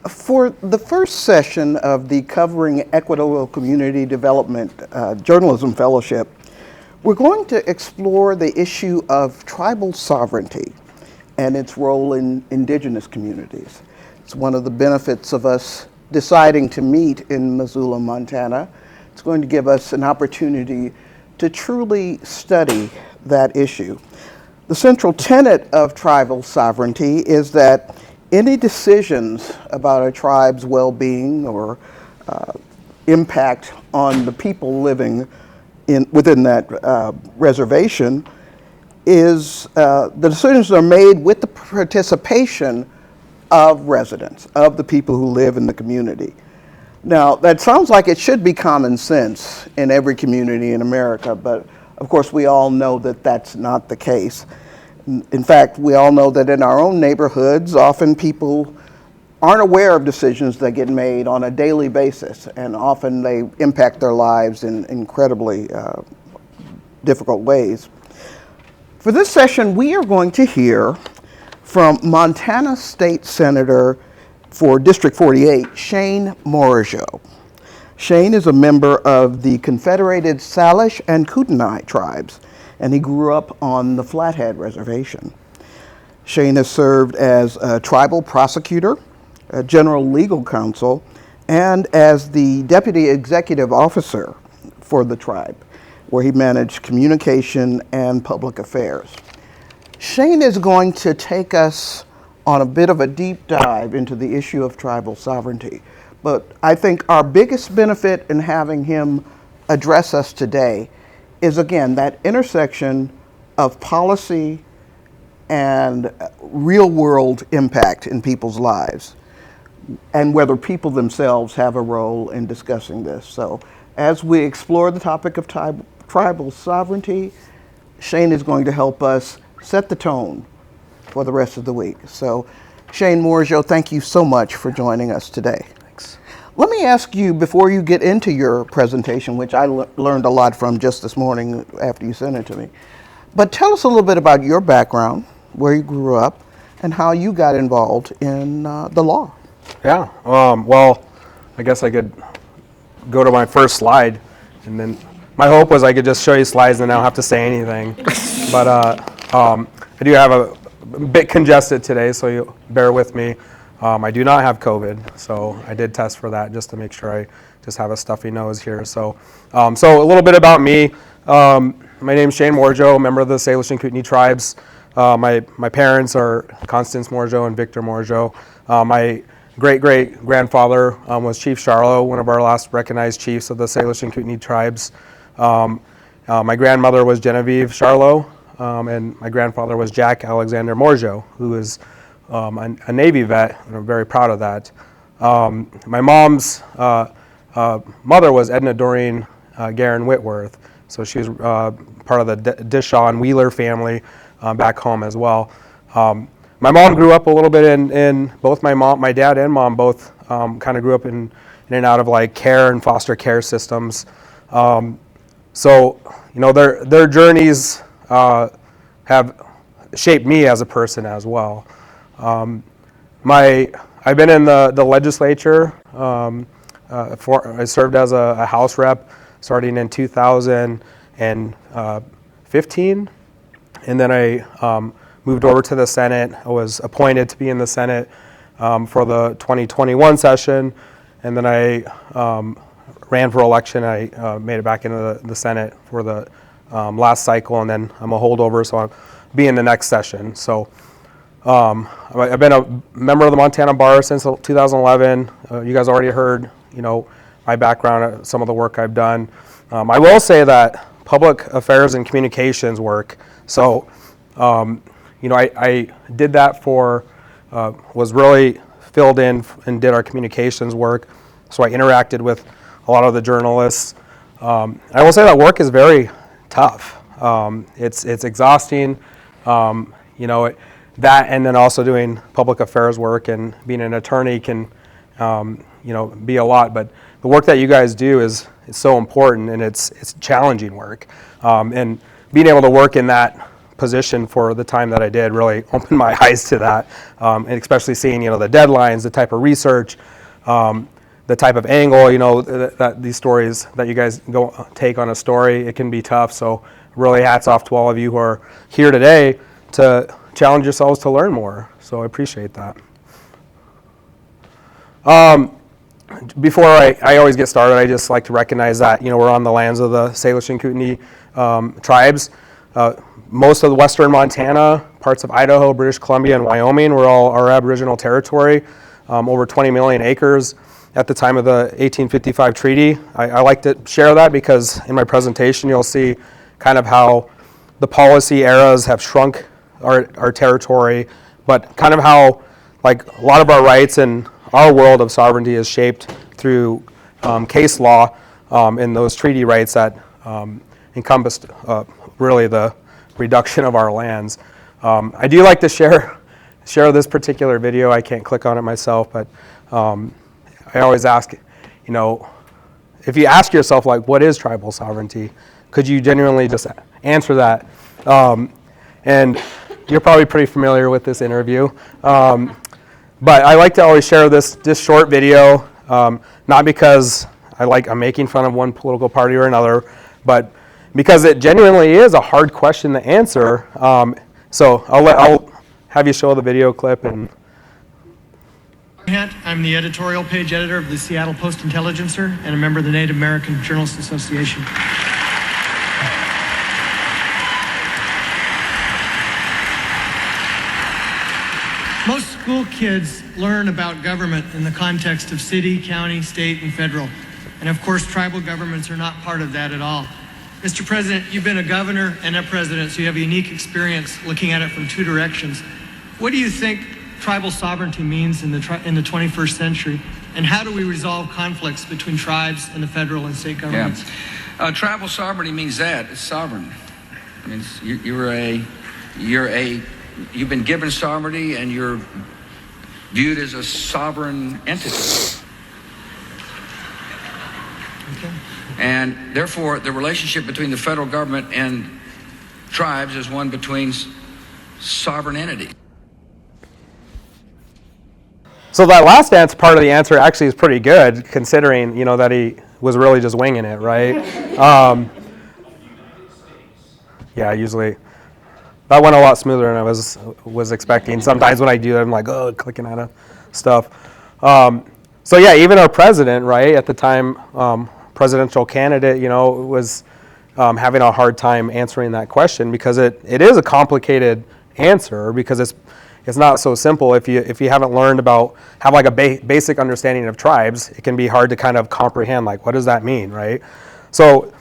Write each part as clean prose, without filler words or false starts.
For the first session of the Covering Equitable Community Development Journalism Fellowship, we're going to explore the issue of tribal sovereignty and its role in indigenous communities. It's one of the benefits of us deciding to meet in Missoula, Montana. It's going to give us an opportunity to truly study that issue. The central tenet of tribal sovereignty is that any decisions about a tribe's well-being or impact on the people living within that reservation the decisions are made with the participation of residents, of the people who live in the community. Now, that sounds like it should be common sense in every community in America, but of course we all know that that's not the case. In fact, we all know that in our own neighborhoods, often people aren't aware of decisions that get made on a daily basis, and often they impact their lives in incredibly difficult ways. For this session, we are going to hear from Montana State Senator for District 48, Shane Morigeau. Shane is a member of the Confederated Salish and Kootenai tribes, and he grew up on the Flathead Reservation. Shane has served as a tribal prosecutor, a general legal counsel, and as the deputy executive officer for the tribe, where he managed communication and public affairs. Shane is going to take us on a bit of a deep dive into the issue of tribal sovereignty. But I think our biggest benefit in having him address us today is, again, that intersection of policy and real-world impact in people's lives, and whether people themselves have a role in discussing this. So as we explore the topic of tribal sovereignty, Shane is going to help us set the tone for the rest of the week. So Shane Morigeau, thank you so much for joining us today. Thanks. Let me ask you, before you get into your presentation, which I learned a lot from just this morning after you sent it to me, but tell us a little bit about your background, where you grew up, and how you got involved in the law. Yeah, well, I guess I could go to my first slide, and then my hope was I could just show you slides and I don't have to say anything. But I do have a bit congested today, so you bear with me. I do not have COVID, so I did test for that just to make sure I just have a stuffy nose here. So a little bit about me. My name is Shane Morigeau, member of the Salish and Kootenai tribes. My parents are Constance Morigeau and Victor Morigeau. My great-great-grandfather was Chief Charlo, one of our last recognized chiefs of the Salish and Kootenai tribes. My grandmother was Genevieve Charlo, and my grandfather was Jack Alexander Morigeau, who is a Navy vet, and I'm very proud of that. My mom's mother was Edna Doreen Garin Whitworth, so she was part of the Dishaw and Wheeler family back home as well. My mom grew up a little bit in both my dad and mom both kind of grew up in and out of like care and foster care systems. So you know their journeys have shaped me as a person as well. I've been in the legislature. I served as a House rep starting in 2015, and then I moved over to the Senate. I was appointed to be in the Senate for the 2021 session, and then I ran for election. I made it back into the Senate for the last cycle, and then I'm a holdover, so I'll be in the next session. So I've been a member of the Montana Bar since 2011. You guys already heard, my background, some of the work I've done. I will say that public affairs and communications work. So, I did that was really filled in and did our communications work. So I interacted with a lot of the journalists. I will say that work is very tough. It's exhausting. That and then also doing public affairs work and being an attorney can, be a lot. But the work that you guys do is so important, and it's challenging work. And being able to work in that position for the time that I did really opened my eyes to that, and especially seeing, the deadlines, the type of research, the type of angle, that these stories that you guys go take on a story, it can be tough. So really hats off to all of you who are here today to challenge yourselves to learn more. So I appreciate that. Before I always get started, I just like to recognize that, we're on the lands of the Salish and Kootenai tribes. Most of the western Montana, parts of Idaho, British Columbia, and Wyoming were all our Aboriginal territory, over 20 million acres at the time of the 1855 treaty. I like to share that because in my presentation you'll see kind of how the policy eras have shrunk our territory, but kind of how like a lot of our rights and our world of sovereignty is shaped through case law in those treaty rights that encompassed really the reduction of our lands. I do like to share this particular video. I can't click on it myself, but I always ask, if you ask yourself, like, what is tribal sovereignty? Could you genuinely just answer that? And you're probably pretty familiar with this interview. But I like to always share this short video, not because I'm making fun of one political party or another, but because it genuinely is a hard question to answer. So I'll have you show the video clip. And I'm the editorial page editor of the Seattle Post-Intelligencer and a member of the Native American Journalists Association. Most school kids learn about government in the context of city, county, state, and federal. And of course, tribal governments are not part of that at all. Mr. President, you've been a governor and a president, so you have a unique experience looking at it from two directions. What do you think tribal sovereignty means in the 21st century, and how do we resolve conflicts between tribes and the federal and state governments? Yeah. Tribal sovereignty means that it's sovereign. It means you've been given sovereignty and you're viewed as a sovereign entity. Okay. And therefore, the relationship between the federal government and tribes is one between sovereign entities. so that last part of the answer actually is pretty good, considering, that he was really just winging it, right? Yeah, usually that went a lot smoother than I was expecting. Sometimes when I do that, I'm like, clicking out of stuff. So yeah, even our president, right, at the time, presidential candidate, was having a hard time answering that question because it is a complicated answer because it's not so simple. If you haven't learned have like a basic understanding of tribes, it can be hard to kind of comprehend, like, what does that mean, right? So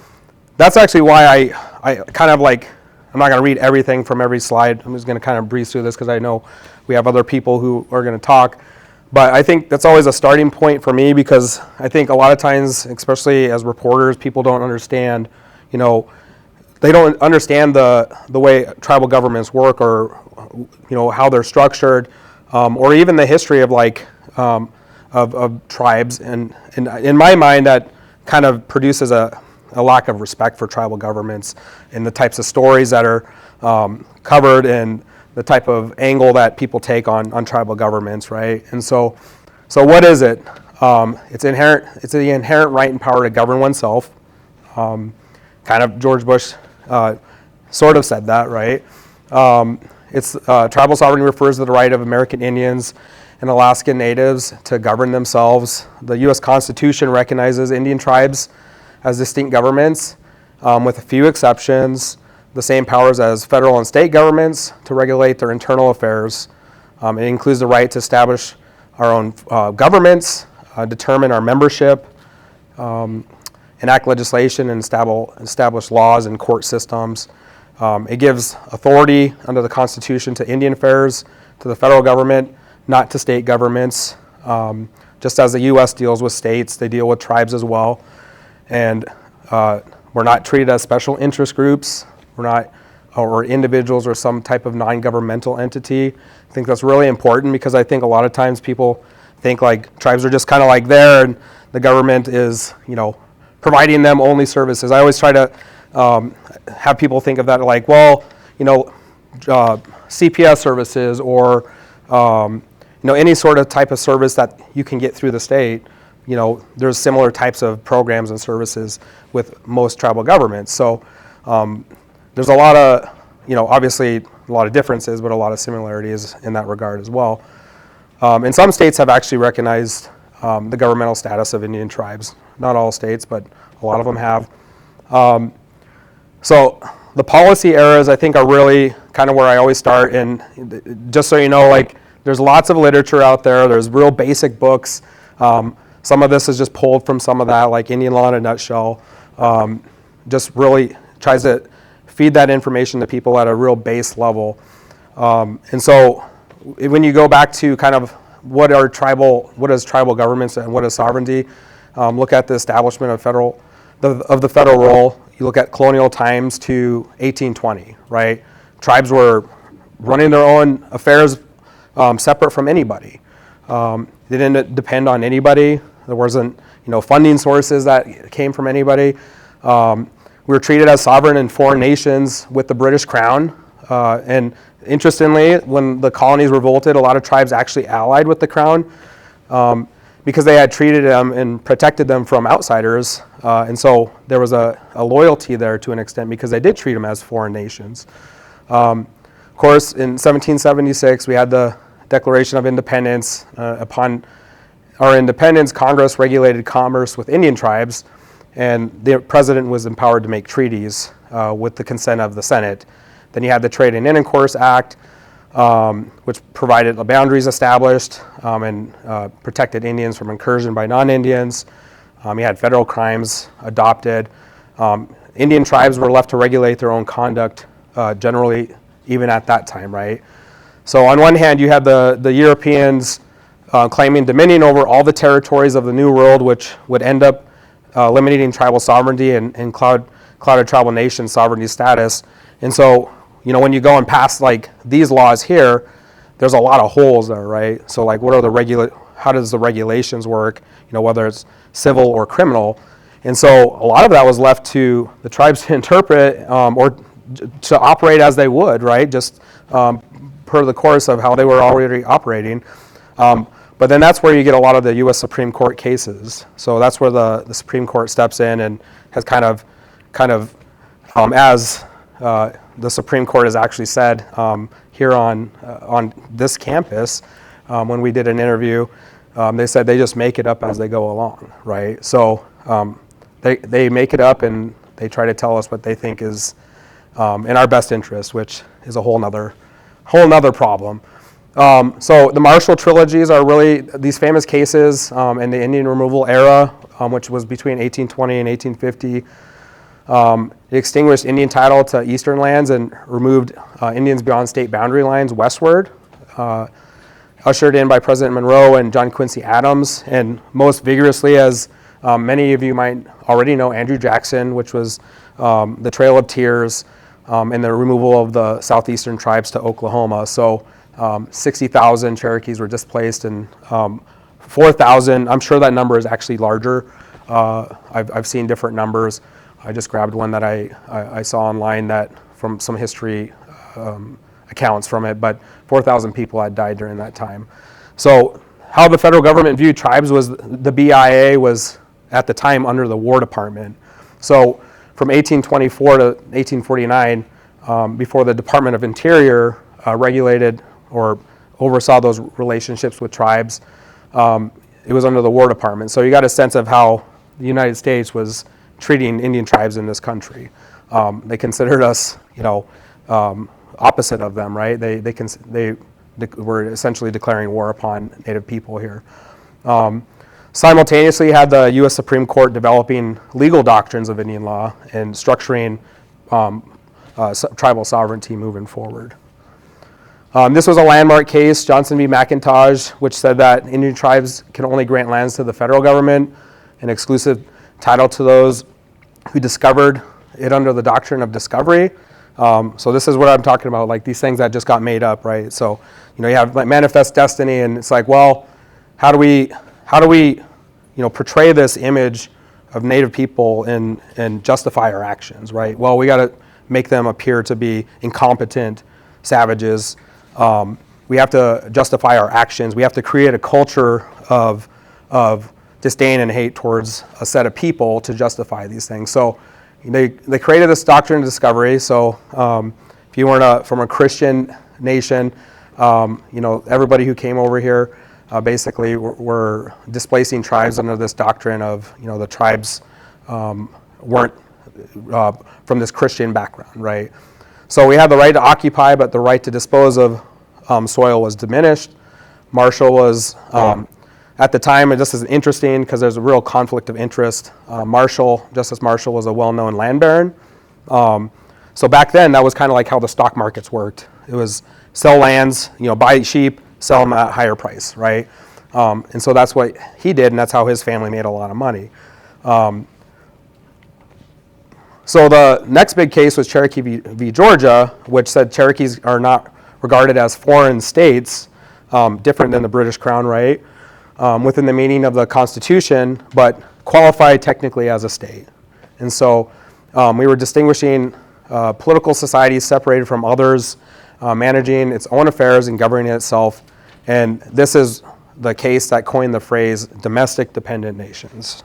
that's actually why I kind of like, I'm not going to read everything from every slide. I'm just going to kind of breeze through this because I know we have other people who are going to talk. But I think that's always a starting point for me because I think a lot of times, especially as reporters, people don't understand, they don't understand the way tribal governments work or, how they're structured, or even the history of of tribes. And in my mind, that kind of produces a lack of respect for tribal governments and the types of stories that are covered and the type of angle that people take on tribal governments, right? And so what is it? It's the inherent right and power to govern oneself. Kind of George Bush sort of said that, right? Tribal sovereignty refers to the right of American Indians and Alaskan Natives to govern themselves. The U.S. Constitution recognizes Indian tribes as distinct governments, with a few exceptions, the same powers as federal and state governments to regulate their internal affairs. It includes the right to establish our own governments, determine our membership, enact legislation, and establish laws and court systems. It gives authority under the Constitution to Indian affairs, to the federal government, not to state governments. Just as the U.S. deals with states, they deal with tribes as well. And we're not treated as special interest groups. We're not, or individuals or some type of non-governmental entity. I think that's really important because I think a lot of times people think like tribes are just kind of like there and the government is, providing them only services. I always try to have people think of that like, well, CPS services or any sort of type of service that you can get through the state, there's similar types of programs and services with most tribal governments. So there's a lot of, obviously a lot of differences, but a lot of similarities in that regard as well. And some states have actually recognized the governmental status of Indian tribes. Not all states, but a lot of them have. So the policy eras, I think, are really kind of where I always start. And just so you know, there's lots of literature out there. There's real basic books. Some of this is just pulled from some of that, like Indian Law in a Nutshell. Just really tries to feed that information to people at a real base level. And so when you go back to kind of what is tribal governments and what is sovereignty, look at the establishment of the federal role. You look at colonial times to 1820, right? Tribes were running their own affairs separate from anybody. They didn't depend on anybody. There wasn't, funding sources that came from anybody. We were treated as sovereign in foreign nations with the British Crown. And interestingly, when the colonies revolted, a lot of tribes actually allied with the Crown because they had treated them and protected them from outsiders. And so there was a loyalty there to an extent because they did treat them as foreign nations. Of course, in 1776, we had the Declaration of Independence. Upon our independence, Congress regulated commerce with Indian tribes, and the president was empowered to make treaties with the consent of the Senate. Then you had the Trade and Intercourse Act, which provided the boundaries established and protected Indians from incursion by non-Indians. You had federal crimes adopted. Indian tribes were left to regulate their own conduct generally, even at that time, right? So on one hand, you had the Europeans claiming dominion over all the territories of the New World, which would end up eliminating tribal sovereignty and clouded tribal nation sovereignty status. And so, when you go and pass these laws here, there's a lot of holes there, right? So what are how does the regulations work? Whether it's civil or criminal. And so a lot of that was left to the tribes to interpret or to operate as they would, right? Just per the course of how they were already operating. But then that's where you get a lot of the U.S. Supreme Court cases. So that's where the Supreme Court steps in and has kind of as the Supreme Court has actually said here on this campus, when we did an interview, they said they just make it up as they go along, right? So they make it up and they try to tell us what they think is in our best interest, which is a whole nother problem. So the Marshall trilogies are really these famous cases in the Indian removal era, which was between 1820 and 1850. It extinguished Indian title to eastern lands and removed Indians beyond state boundary lines westward, ushered in by President Monroe and John Quincy Adams, and most vigorously, as many of you might already know, Andrew Jackson, which was the Trail of Tears and the removal of the southeastern tribes to Oklahoma. So 60,000 Cherokees were displaced, and 4,000, I'm sure that number is actually larger. I've seen different numbers. I just grabbed one that I saw online that from some history accounts from it, but 4,000 people had died during that time. So how the federal government viewed tribes was the BIA was at the time under the War Department. So from 1824 to 1849, before the Department of Interior regulated or oversaw those relationships with tribes, it was under the War Department. So you got a sense of how the United States was treating Indian tribes in this country. They considered us, opposite of them, right? They were essentially declaring war upon Native people here. Simultaneously, you had the U.S. Supreme Court developing legal doctrines of Indian law and structuring tribal sovereignty moving forward. This was a landmark case, Johnson v. McIntosh, which said that Indian tribes can only grant lands to the federal government, an exclusive title to those who discovered it under the doctrine of discovery. So this is what I'm talking about, like these things that just got made up, right? So, you have like manifest destiny, and it's like, well, how do we portray this image of Native people and justify our actions, right? Well, we got to make them appear to be incompetent savages. We have to justify our actions. We have to create a culture of disdain and hate towards a set of people to justify these things. So they created this doctrine of discovery. So if you weren't from a Christian nation, everybody who came over here basically were displacing tribes under this doctrine of, the tribes weren't from this Christian background, right? So we had the right to occupy, but the right to dispose of soil was diminished. Marshall was, at the time, and this is interesting because there's a real conflict of interest. Justice Marshall was a well-known land baron. So back then, that was kind of like how the stock markets worked. It was sell lands, buy sheep, sell them at a higher price, right? And so that's what he did, and that's how his family made a lot of money. So the next big case was Cherokee v. Georgia, which said Cherokees are not regarded as foreign states, different than the British Crown, right? Within the meaning of the Constitution, but qualify technically as a state. And so we were distinguishing political societies separated from others, managing its own affairs and governing itself. And this is the case that coined the phrase domestic dependent nations.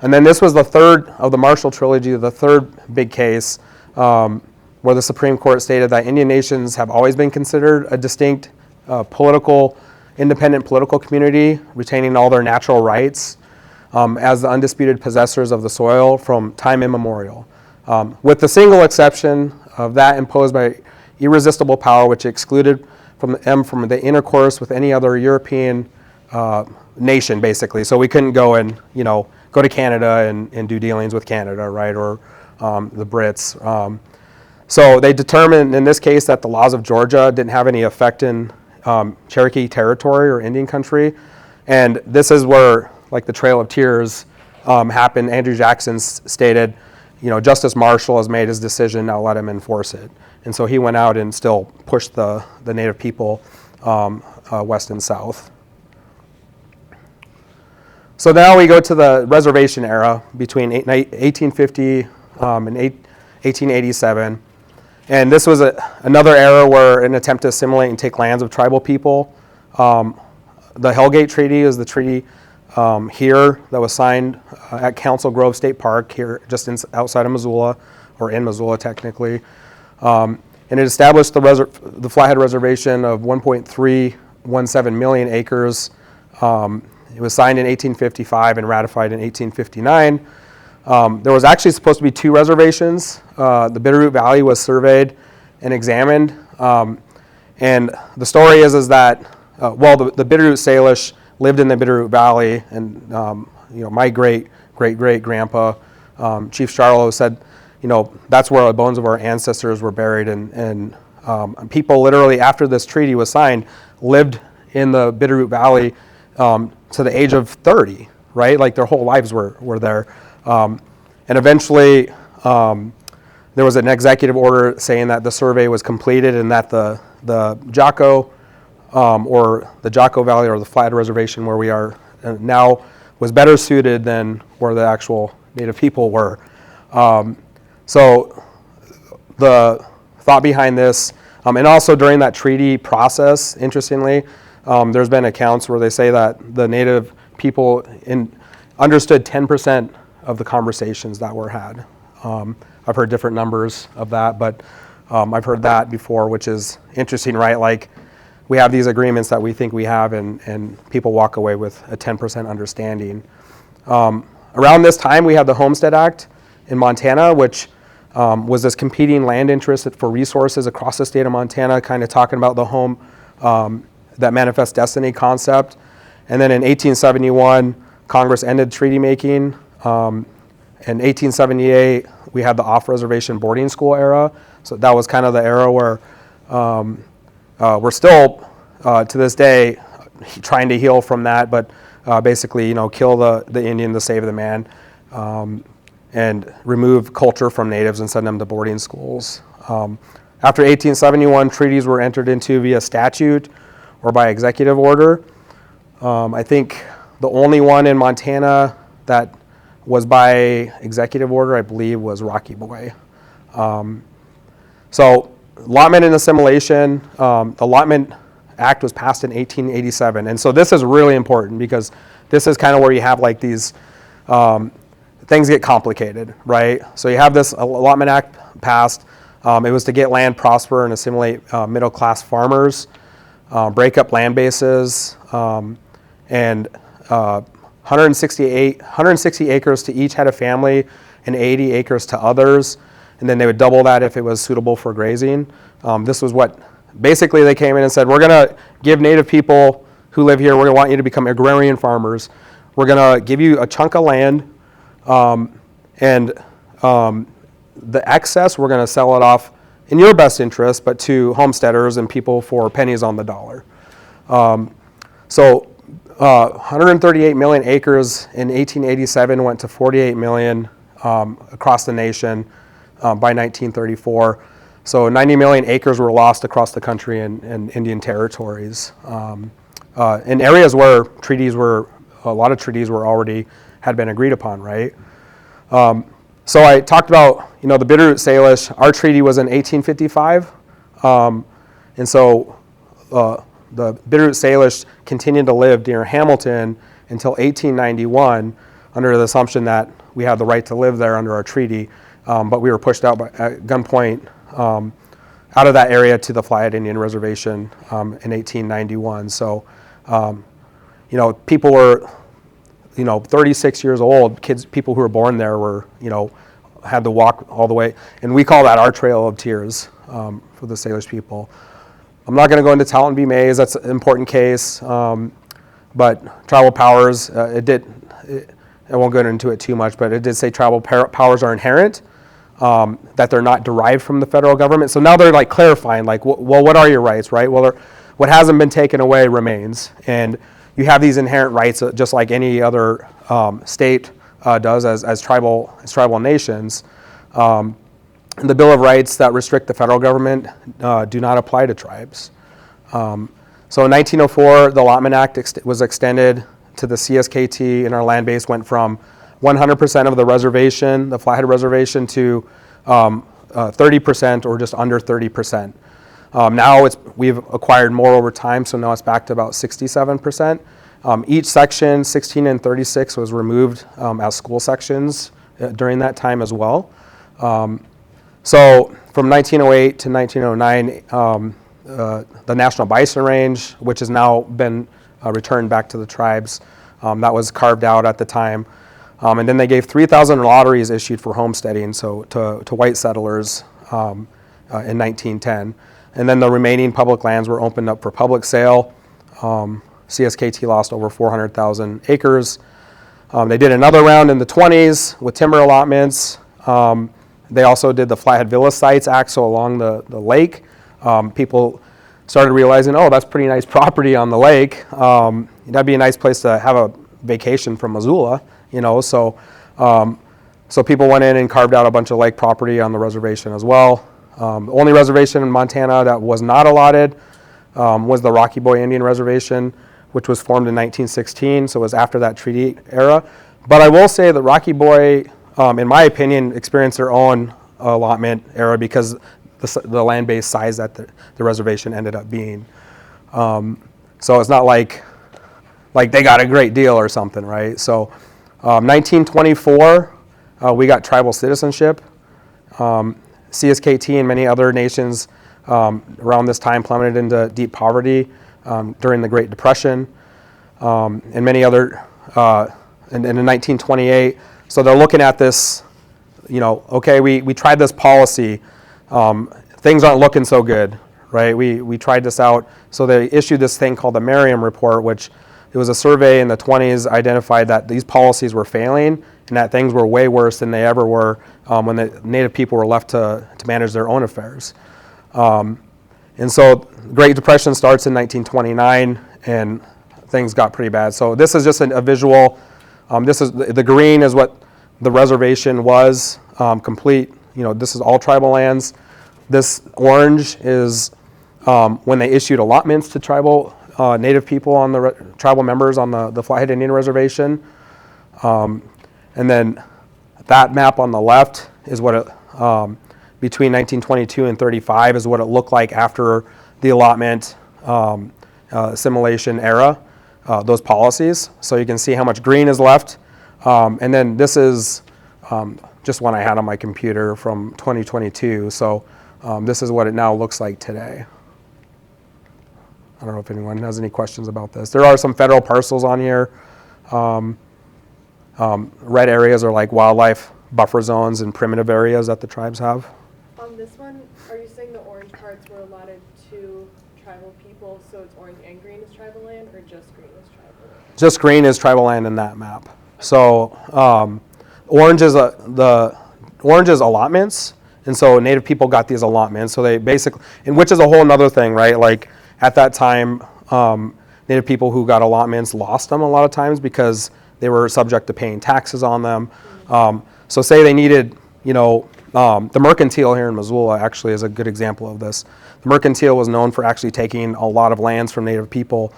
And then this was the third of the Marshall Trilogy, the third big case, where the Supreme Court stated that Indian nations have always been considered a distinct independent political community, retaining all their natural rights as the undisputed possessors of the soil from time immemorial, with the single exception of that imposed by irresistible power, which excluded from the intercourse with any other European nation, basically. So we couldn't go and, go to Canada and do dealings with Canada, right, or the Brits. So they determined in this case that the laws of Georgia didn't have any effect in Cherokee territory or Indian country. And this is where, like, the Trail of Tears happened. Andrew Jackson stated, Justice Marshall has made his decision, now let him enforce it. And so he went out and still pushed the Native people west and south. So now we go to the reservation era between 1850 and 1887. And this was another era where an attempt to assimilate and take lands of tribal people. The Hellgate Treaty is the treaty here that was signed at Council Grove State Park here just outside of Missoula, or in Missoula technically. And it established the Flathead Reservation of 1.317 million acres. It was signed in 1855 and ratified in 1859. There was actually supposed to be two reservations. The Bitterroot Valley was surveyed and examined. And the story is that, the Bitterroot Salish lived in the Bitterroot Valley, and my great-great-great-grandpa, Chief Charlo, said, that's where the bones of our ancestors were buried. And people literally, after this treaty was signed, lived in the Bitterroot Valley to the age of 30, right? Like their whole lives were there. And eventually, there was an executive order saying that the survey was completed and that the Jocko, or the Jocko Valley, or the Flathead Reservation where we are now, was better suited than where the actual Native people were. So the thought behind this, and also during that treaty process, interestingly, there's been accounts where they say that the Native people understood 10% of the conversations that were had. I've heard different numbers of that, but I've heard that before, which is interesting, right? Like, we have these agreements that we think we have, and people walk away with a 10% understanding. Around this time, we had the Homestead Act in Montana, which was this competing land interest for resources across the state of Montana, kind of talking about the home, that manifest destiny concept. And then in 1871, Congress ended treaty making. In 1878, we had the off-reservation boarding school era. So that was kind of the era where we're still, to this day, trying to heal from that, but basically, kill the Indian to save the man, and remove culture from natives and send them to boarding schools. After 1871, treaties were entered into via statute or by executive order. I think the only one in Montana that was by executive order, I believe, was Rocky Boy. So allotment and assimilation, the Allotment Act was passed in 1887. And so this is really important because this is kind of where you have like these, things get complicated, right? So you have this Allotment Act passed. It was to get land, prosper, and assimilate middle-class farmers, break up land bases, and 160 acres to each head of family and 80 acres to others. And then they would double that if it was suitable for grazing. This was what, basically they came in and said, we're gonna give Native people who live here, we're gonna want you to become agrarian farmers. We're gonna give you a chunk of land, and the excess, we're gonna sell it off in your best interest, but to homesteaders and people for pennies on the dollar. So 138 million acres in 1887 went to 48 million across the nation by 1934. So 90 million acres were lost across the country in Indian territories. In areas where a lot of treaties had been agreed upon, right? So I talked about, the Bitterroot Salish. Our treaty was in 1855. And so the Bitterroot Salish continued to live near Hamilton until 1891 under the assumption that we had the right to live there under our treaty. But we were pushed out at gunpoint out of that area to the Flathead Indian Reservation in 1891. So, people were, 36 years old. People who were born there were, had to walk all the way. And we call that our Trail of Tears for the Salish people. I'm not going to go into Talon B. Mays. That's an important case. But tribal powers, I won't go into it too much, but it did say tribal powers are inherent, that they're not derived from the federal government. So now they're like clarifying, like, well, what are your rights, right? Well, what hasn't been taken away remains. And you have these inherent rights just like any other state does as tribal nations. And the Bill of Rights that restrict the federal government do not apply to tribes. So in 1904, the Allotment Act was extended to the CSKT, and our land base went from 100% of the reservation, the Flathead Reservation, to 30% or just under 30%. Now we've acquired more over time, so now it's back to about 67%. Each section, 16 and 36, was removed as school sections during that time as well. So from 1908 to 1909, the National Bison Range, which has now been returned back to the tribes, that was carved out at the time. And then they gave 3,000 lotteries issued for homesteading, so to white settlers in 1910. And then the remaining public lands were opened up for public sale. CSKT lost over 400,000 acres. They did another round in the 20s with timber allotments. They also did the Flathead Villa Sites Act, so along the lake. People started realizing, oh, that's pretty nice property on the lake. That'd be a nice place to have a vacation from Missoula, So people went in and carved out a bunch of lake property on the reservation as well. The only reservation in Montana that was not allotted was the Rocky Boy Indian Reservation, which was formed in 1916, so it was after that treaty era. But I will say that Rocky Boy, in my opinion, experienced their own allotment era because the land-based size that the reservation ended up being. So it's not like they got a great deal or something, right? So 1924, we got tribal citizenship. CSKT and many other nations around this time plummeted into deep poverty during the Great Depression, and many other, and in 1928. So they're looking at this, okay, we tried this policy. Things aren't looking so good, right? We tried this out. So they issued this thing called the Merriam Report, which it was a survey in the 20s, identified that these policies were failing and that things were way worse than they ever were when the Native people were left to manage their own affairs. And so the Great Depression starts in 1929 and things got pretty bad. So this is just a visual. This is the green is what the reservation was, complete. This is all tribal lands. This orange is when they issued allotments to tribal Native people on the tribal members on the Flathead Indian Reservation. And then that map on the left is what between 1922 and 35 is what it looked like after the allotment assimilation era, those policies. So you can see how much green is left. And then this is just one I had on my computer from 2022. So this is what it now looks like today. I don't know if anyone has any questions about this. There are some federal parcels on here. Red areas are like wildlife buffer zones and primitive areas that the tribes have. On this one, are you saying the orange parts were allotted to tribal people, so it's orange and green is tribal land, or just green is tribal land? Just green is tribal land in that map. So orange is allotments, and so Native people got these allotments. So they basically, and which is a whole nother thing, right? Like at that time, Native people who got allotments lost them a lot of times because they were subject to paying taxes on them. So say they needed, the mercantile here in Missoula actually is a good example of this. The mercantile was known for actually taking a lot of lands from Native people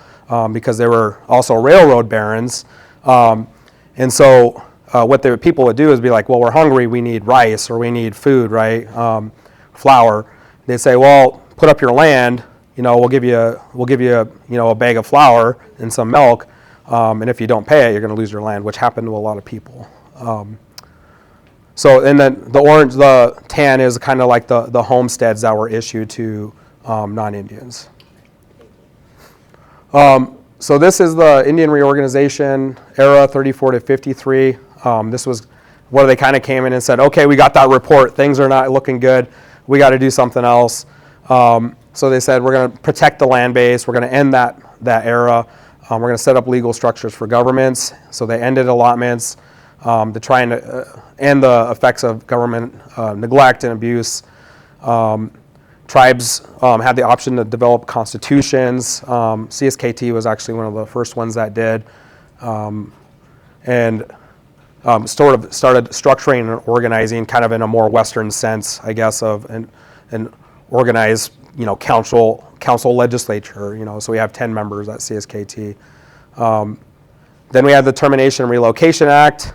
because they were also railroad barons. And so what the people would do is be like, well, we're hungry, we need rice or we need food, right? Flour. They'd say, well, put up your land, we'll give you a bag of flour and some milk. And if you don't pay it, you're going to lose your land, which happened to a lot of people. So, and then the tan is kind of like the homesteads that were issued to non-Indians. So this is the Indian reorganization era, 34 to 53. This was where they kind of came in and said, okay, we got that report. Things are not looking good. We got to do something else. So they said, we're going to protect the land base. We're going to end that era. We're going to set up legal structures for governments. So they ended allotments to try and end the effects of government neglect and abuse. Tribes had the option to develop constitutions. CSKT was actually one of the first ones that did. And sort of started structuring and organizing kind of in a more Western sense, I guess, of an organized, council legislature, so we have 10 members at CSKT. Then we had the Termination and Relocation Act,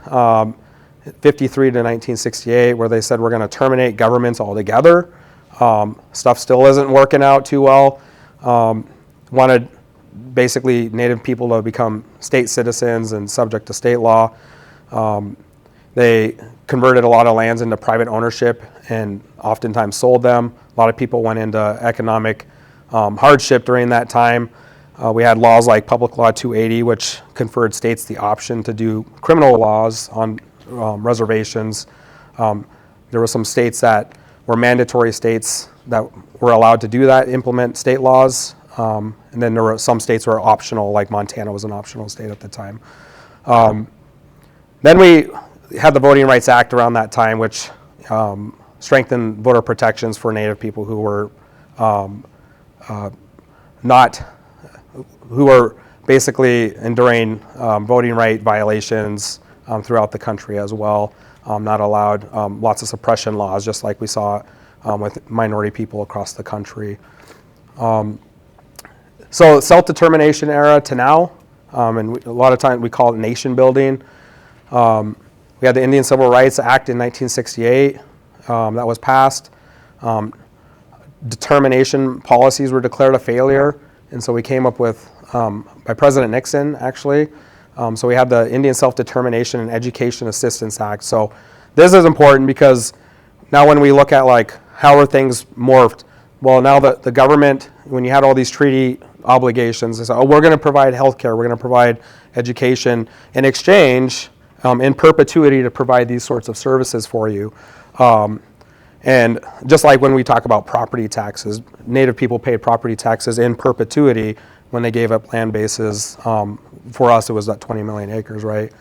53 to 1968, where they said we're going to terminate governments altogether. Stuff still isn't working out too well. Wanted basically Native people to become state citizens and subject to state law. They converted a lot of lands into private ownership and oftentimes sold them. A lot of people went into economic hardship during that time. We had laws like Public Law 280, which conferred states the option to do criminal laws on reservations. There were some states that were mandatory states that were allowed to do that, implement state laws. And then there were some states were optional, like Montana was an optional state at the time. Then we had the Voting Rights Act around that time, which strengthened voter protections for Native people who were who were basically enduring voting right violations throughout the country as well. Not allowed, lots of suppression laws, just like we saw with minority people across the country. So self-determination era to now, and a lot of times we call it nation building. We had the Indian Civil Rights Act in 1968 that was passed. Determination policies were declared a failure, and so we came up with, by President Nixon actually, so we had the Indian Self-Determination and Education Assistance Act. So this is important because now when we look at like how are things morphed, well now the government, when you had all these treaty obligations, they said, oh, we're going to provide healthcare, we're going to provide education in exchange in perpetuity to provide these sorts of services for you. And just like when we talk about property taxes, Native people paid property taxes in perpetuity when they gave up land bases. For us, it was that 20 million acres, right?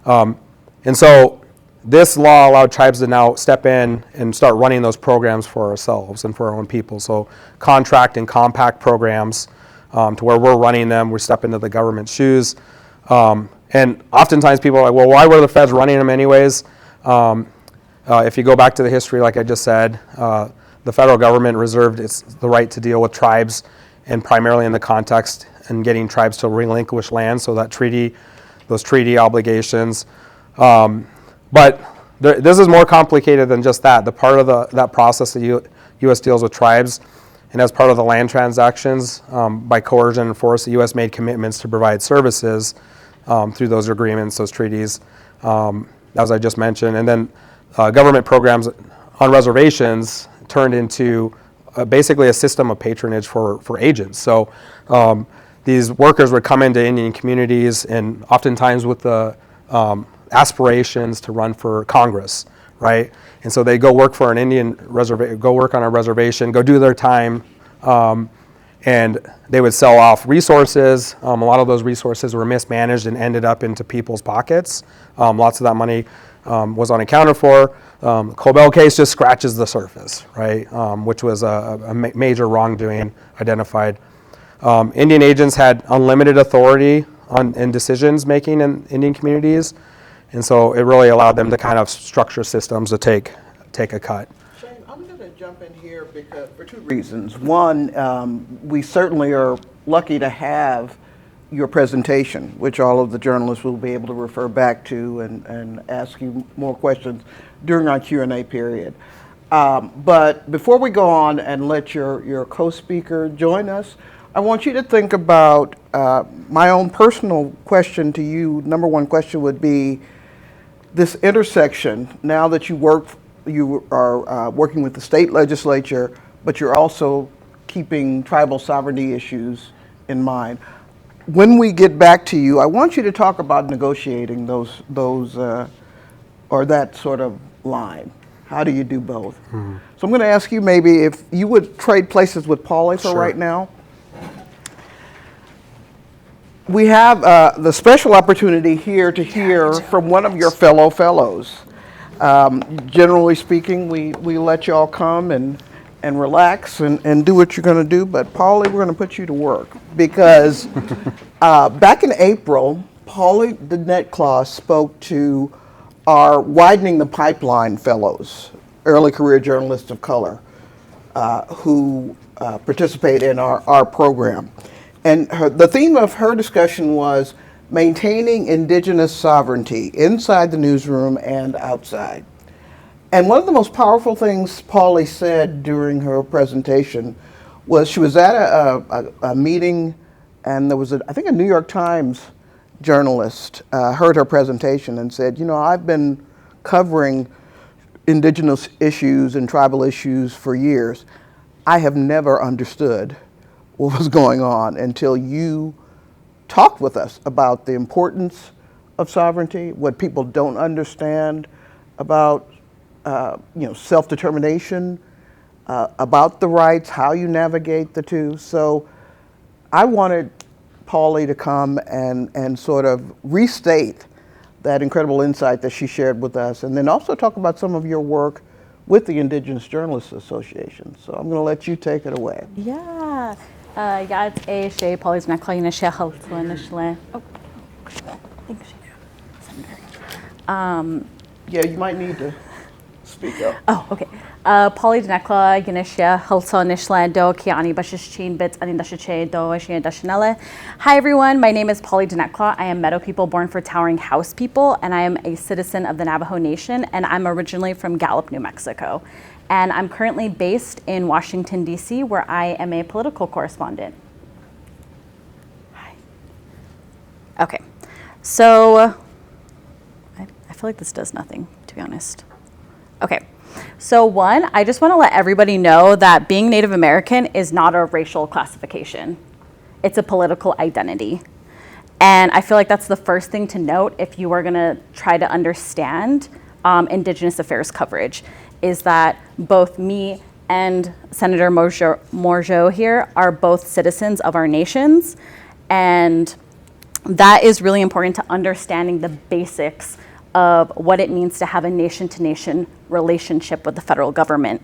And so this law allowed tribes to now step in and start running those programs for ourselves and for our own people. So contract and compact programs to where we're running them, we step into the government's shoes. And oftentimes people are like, well, why were the feds running them anyways? If you go back to the history, like I just said, the federal government reserved the right to deal with tribes, and primarily in the context and getting tribes to relinquish land, so that those treaty obligations. But this is more complicated than just that. The part of that process that U.S. deals with tribes, and as part of the land transactions, by coercion and force, the U.S. made commitments to provide services through those agreements, those treaties, as I just mentioned. And then government programs on reservations turned into basically a system of patronage for agents. So these workers would come into Indian communities, and oftentimes with the aspirations to run for Congress, right? And so they go work for an Indian reservation, go work on a reservation, go do their time, and they would sell off resources. A lot of those resources were mismanaged and ended up into people's pockets. Lots of that money was unaccounted for. Cobell case just scratches the surface, right? Which was a major wrongdoing identified. Indian agents had unlimited authority in decisions making in Indian communities, and so it really allowed them to kind of structure systems to take a cut. Shane, I'm going to jump in here because for two reasons. One, we certainly are lucky to have your presentation, which all of the journalists will be able to refer back to and ask you more questions during our Q&A period. But before we go on and let your co-speaker join us, I want you to think about my own personal question to you. Number one question would be this intersection, now that you are working with the state legislature, but you're also keeping tribal sovereignty issues in mind. When we get back to you, I want you to talk about negotiating those or that sort of line. How do you do both? Mm-hmm. So I'm going to ask you maybe if you would trade places with Pauly for right now. We have the special opportunity here to hear from one of your fellows. Generally speaking, we let y'all come and relax and do what you're going to do. But Pauly, we're going to put you to work because back in April, Pauly Denetclaw spoke to our Widening the Pipeline fellows, early career journalists of color, who participate in our program. And the theme of her discussion was maintaining indigenous sovereignty inside the newsroom and outside. And one of the most powerful things Pauly said during her presentation was she was at a meeting, and there was, I think a New York Times journalist heard her presentation and said, you know, I've been covering indigenous issues and tribal issues for years. I have never understood what was going on until you talked with us about the importance of sovereignty, what people don't understand about self-determination, about the rights, how you navigate the two. So I wanted Pauly to come and sort of restate that incredible insight that she shared with us, and then also talk about some of your work with the Indigenous Journalists Association. So I'm going to let you take it away. Yeah. It's Shane Pauly Denetclaw and Montana. Oh, thanks, Senator. Yeah, you might need to speak up. Oh, okay. Pauly Denetclaw, Ganesha, Hulsa, Nishlando, Kiani, Bashichin, Bits, Anindashache, Doashin, Dashanele. Hi, everyone. My name is Pauly Denetclaw. I am Meadow People born for Towering House People, and I am a citizen of the Navajo Nation, and I'm originally from Gallup, New Mexico. And I'm currently based in Washington, D.C., where I am a political correspondent. Hi. Okay. So I feel like this does nothing, to be honest. Okay. So one, I just want to let everybody know that being Native American is not a racial classification. It's a political identity. And I feel like that's the first thing to note if you are going to try to understand Indigenous affairs coverage, is that both me and Senator Morigeau here are both citizens of our nations. And that is really important to understanding the basics of what it means to have a nation-to-nation relationship with the federal government.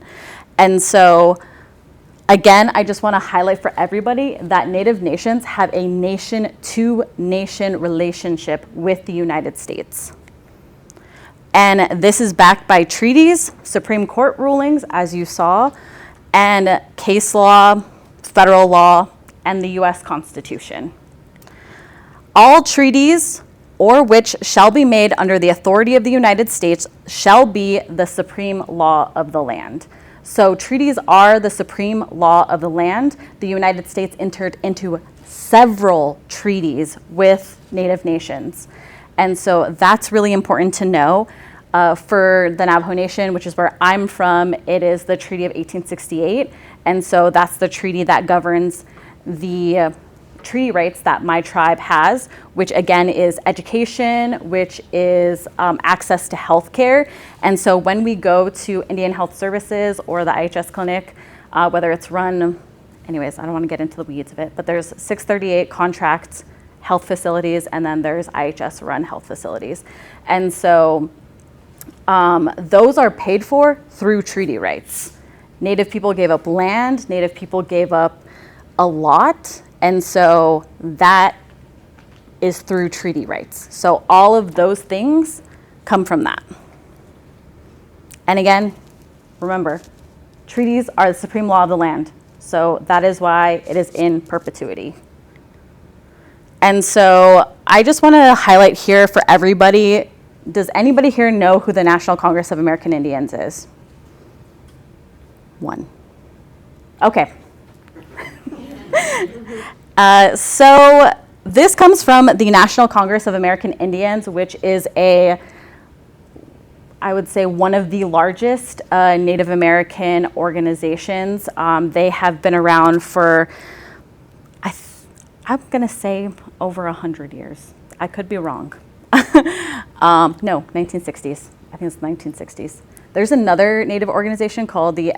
And so, again, I just want to highlight for everybody that Native nations have a nation-to-nation relationship with the United States. And this is backed by treaties, Supreme Court rulings, as you saw, and case law, federal law, and the US Constitution. All treaties or which shall be made under the authority of the United States shall be the supreme law of the land. So treaties are the supreme law of the land. The United States entered into several treaties with Native nations. And so that's really important to know. For the Navajo Nation, which is where I'm from, it is the Treaty of 1868. And so that's the treaty that governs the treaty rights that my tribe has, which again is education, which is access to health care. And so when we go to Indian Health Services or the IHS clinic, whether it's run, anyways, I don't want to get into the weeds of it, but there's 638 contract health facilities, and then there's IHS run health facilities. And so those are paid for through treaty rights. Native people gave up land, Native people gave up a lot, and so that is through treaty rights. So all of those things come from that. And again, remember, treaties are the supreme law of the land. So that is why it is in perpetuity. And so I just want to highlight here for everybody, does anybody here know who the National Congress of American Indians is? One. Okay. So this comes from the National Congress of American Indians, which is I would say one of the largest Native American organizations. They have been around for, I'm gonna say over 100 years. I could be wrong. No, 1960s. I think it's 1960s. There's another Native organization called the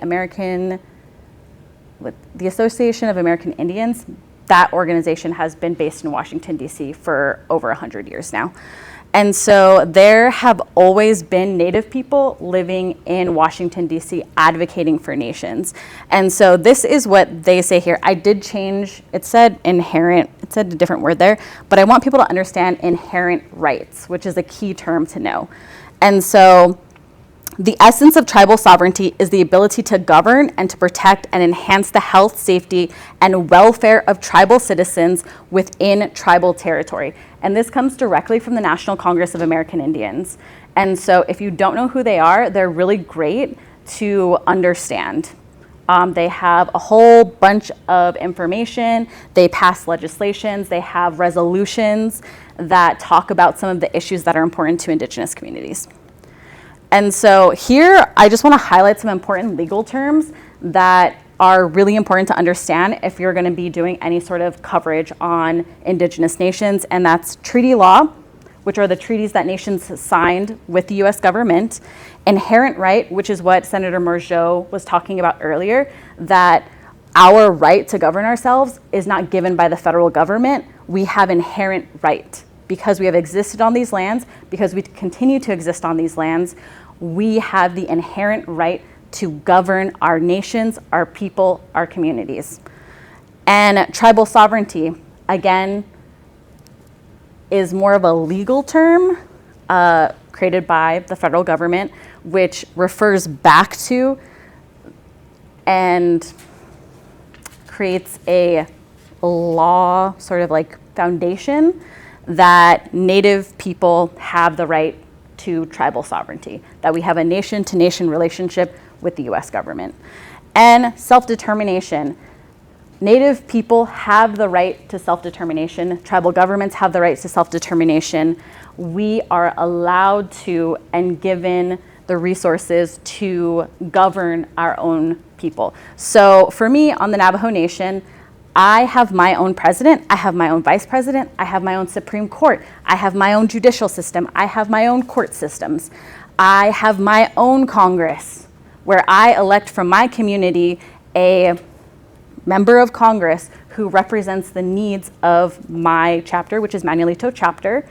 Association of American Indians. That organization has been based in Washington, D.C. for over 100 years now. And so there have always been Native people living in Washington, D.C. advocating for nations. And so this is what they say here. I did change, it said inherent, it said a different word there, but I want people to understand inherent rights, which is a key term to know. And so the essence of tribal sovereignty is the ability to govern and to protect and enhance the health, safety, and welfare of tribal citizens within tribal territory. And this comes directly from the National Congress of American Indians. And so if you don't know who they are, they're really great to understand. They have a whole bunch of information. They pass legislations. They have resolutions that talk about some of the issues that are important to Indigenous communities. And so here, I just want to highlight some important legal terms that are really important to understand if you're going to be doing any sort of coverage on Indigenous nations, and that's treaty law, which are the treaties that nations signed with the US government, inherent right, which is what Senator Morigeau was talking about earlier, that our right to govern ourselves is not given by the federal government. We have inherent right. Because we have existed on these lands, because we continue to exist on these lands, we have the inherent right to govern our nations, our people, our communities. And tribal sovereignty, again, is more of a legal term created by the federal government, which refers back to and creates a law sort of like foundation that Native people have the right to tribal sovereignty, that we have a nation-to-nation relationship with the US government. And self-determination. Native people have the right to self-determination. Tribal governments have the right to self-determination. We are allowed to and given the resources to govern our own people. So for me, on the Navajo Nation, I have my own president, I have my own vice president, I have my own Supreme Court, I have my own judicial system, I have my own court systems. I have my own Congress where I elect from my community a member of Congress who represents the needs of my chapter, which is Manulito chapter.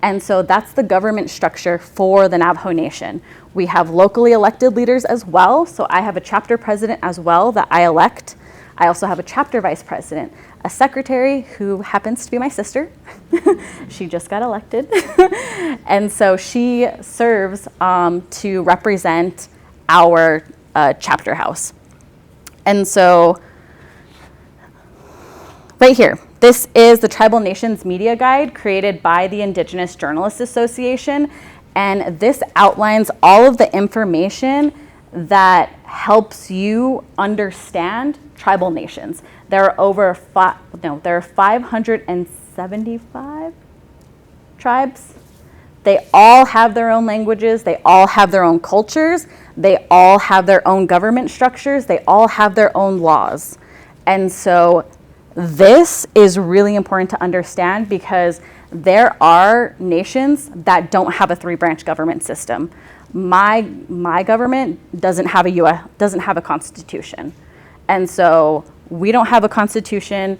And so that's the government structure for the Navajo Nation. We have locally elected leaders as well. So I have a chapter president as well that I elect. I also have a chapter vice president, a secretary who happens to be my sister. She just got elected. And so she serves to represent our chapter house. And so right here. This is the Tribal Nations Media Guide created by the Indigenous Journalists Association. And this outlines all of the information that helps you understand tribal nations. There are there are 575 tribes. They all have their own languages. They all have their own cultures. They all have their own government structures. They all have their own laws. And so this is really important to understand because there are nations that don't have a 3-branch government system. My government doesn't have a constitution. And so we don't have a constitution.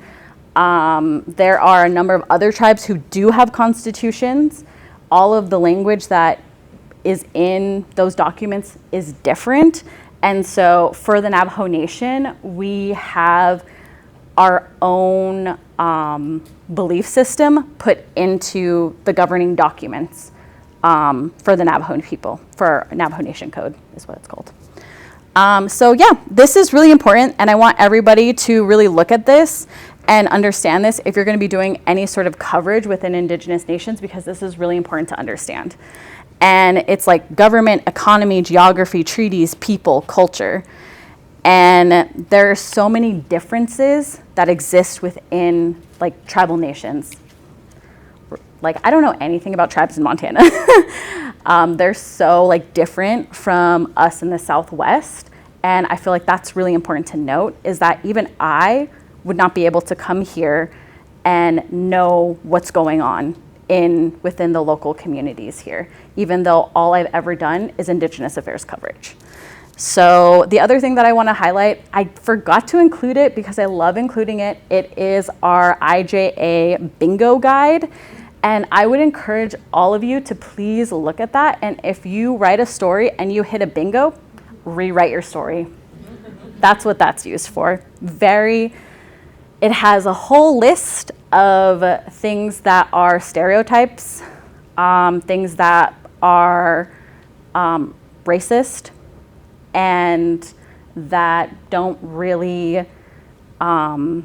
There are a number of other tribes who do have constitutions. All of the language that is in those documents is different. And so for the Navajo Nation, we have our own belief system put into the governing documents for the Navajo people, for Navajo Nation Code is what it's called. So yeah, this is really important, and I want everybody to really look at this and understand this if you're going to be doing any sort of coverage within Indigenous nations, because this is really important to understand. And it's like government, economy, geography, treaties, people, culture. And there are so many differences that exist within like tribal nations. Like, I don't know anything about tribes in Montana. They're so like different from us in the Southwest. And I feel like that's really important to note, is that even I would not be able to come here and know what's going on within the local communities here, even though all I've ever done is Indigenous affairs coverage. So the other thing that I want to highlight, I forgot to include it because I love including it. It is our IJA bingo guide. And I would encourage all of you to please look at that. And if you write a story and you hit a bingo, rewrite your story. That's what that's used for. It has a whole list of things that are stereotypes, things that are racist, and that don't really, that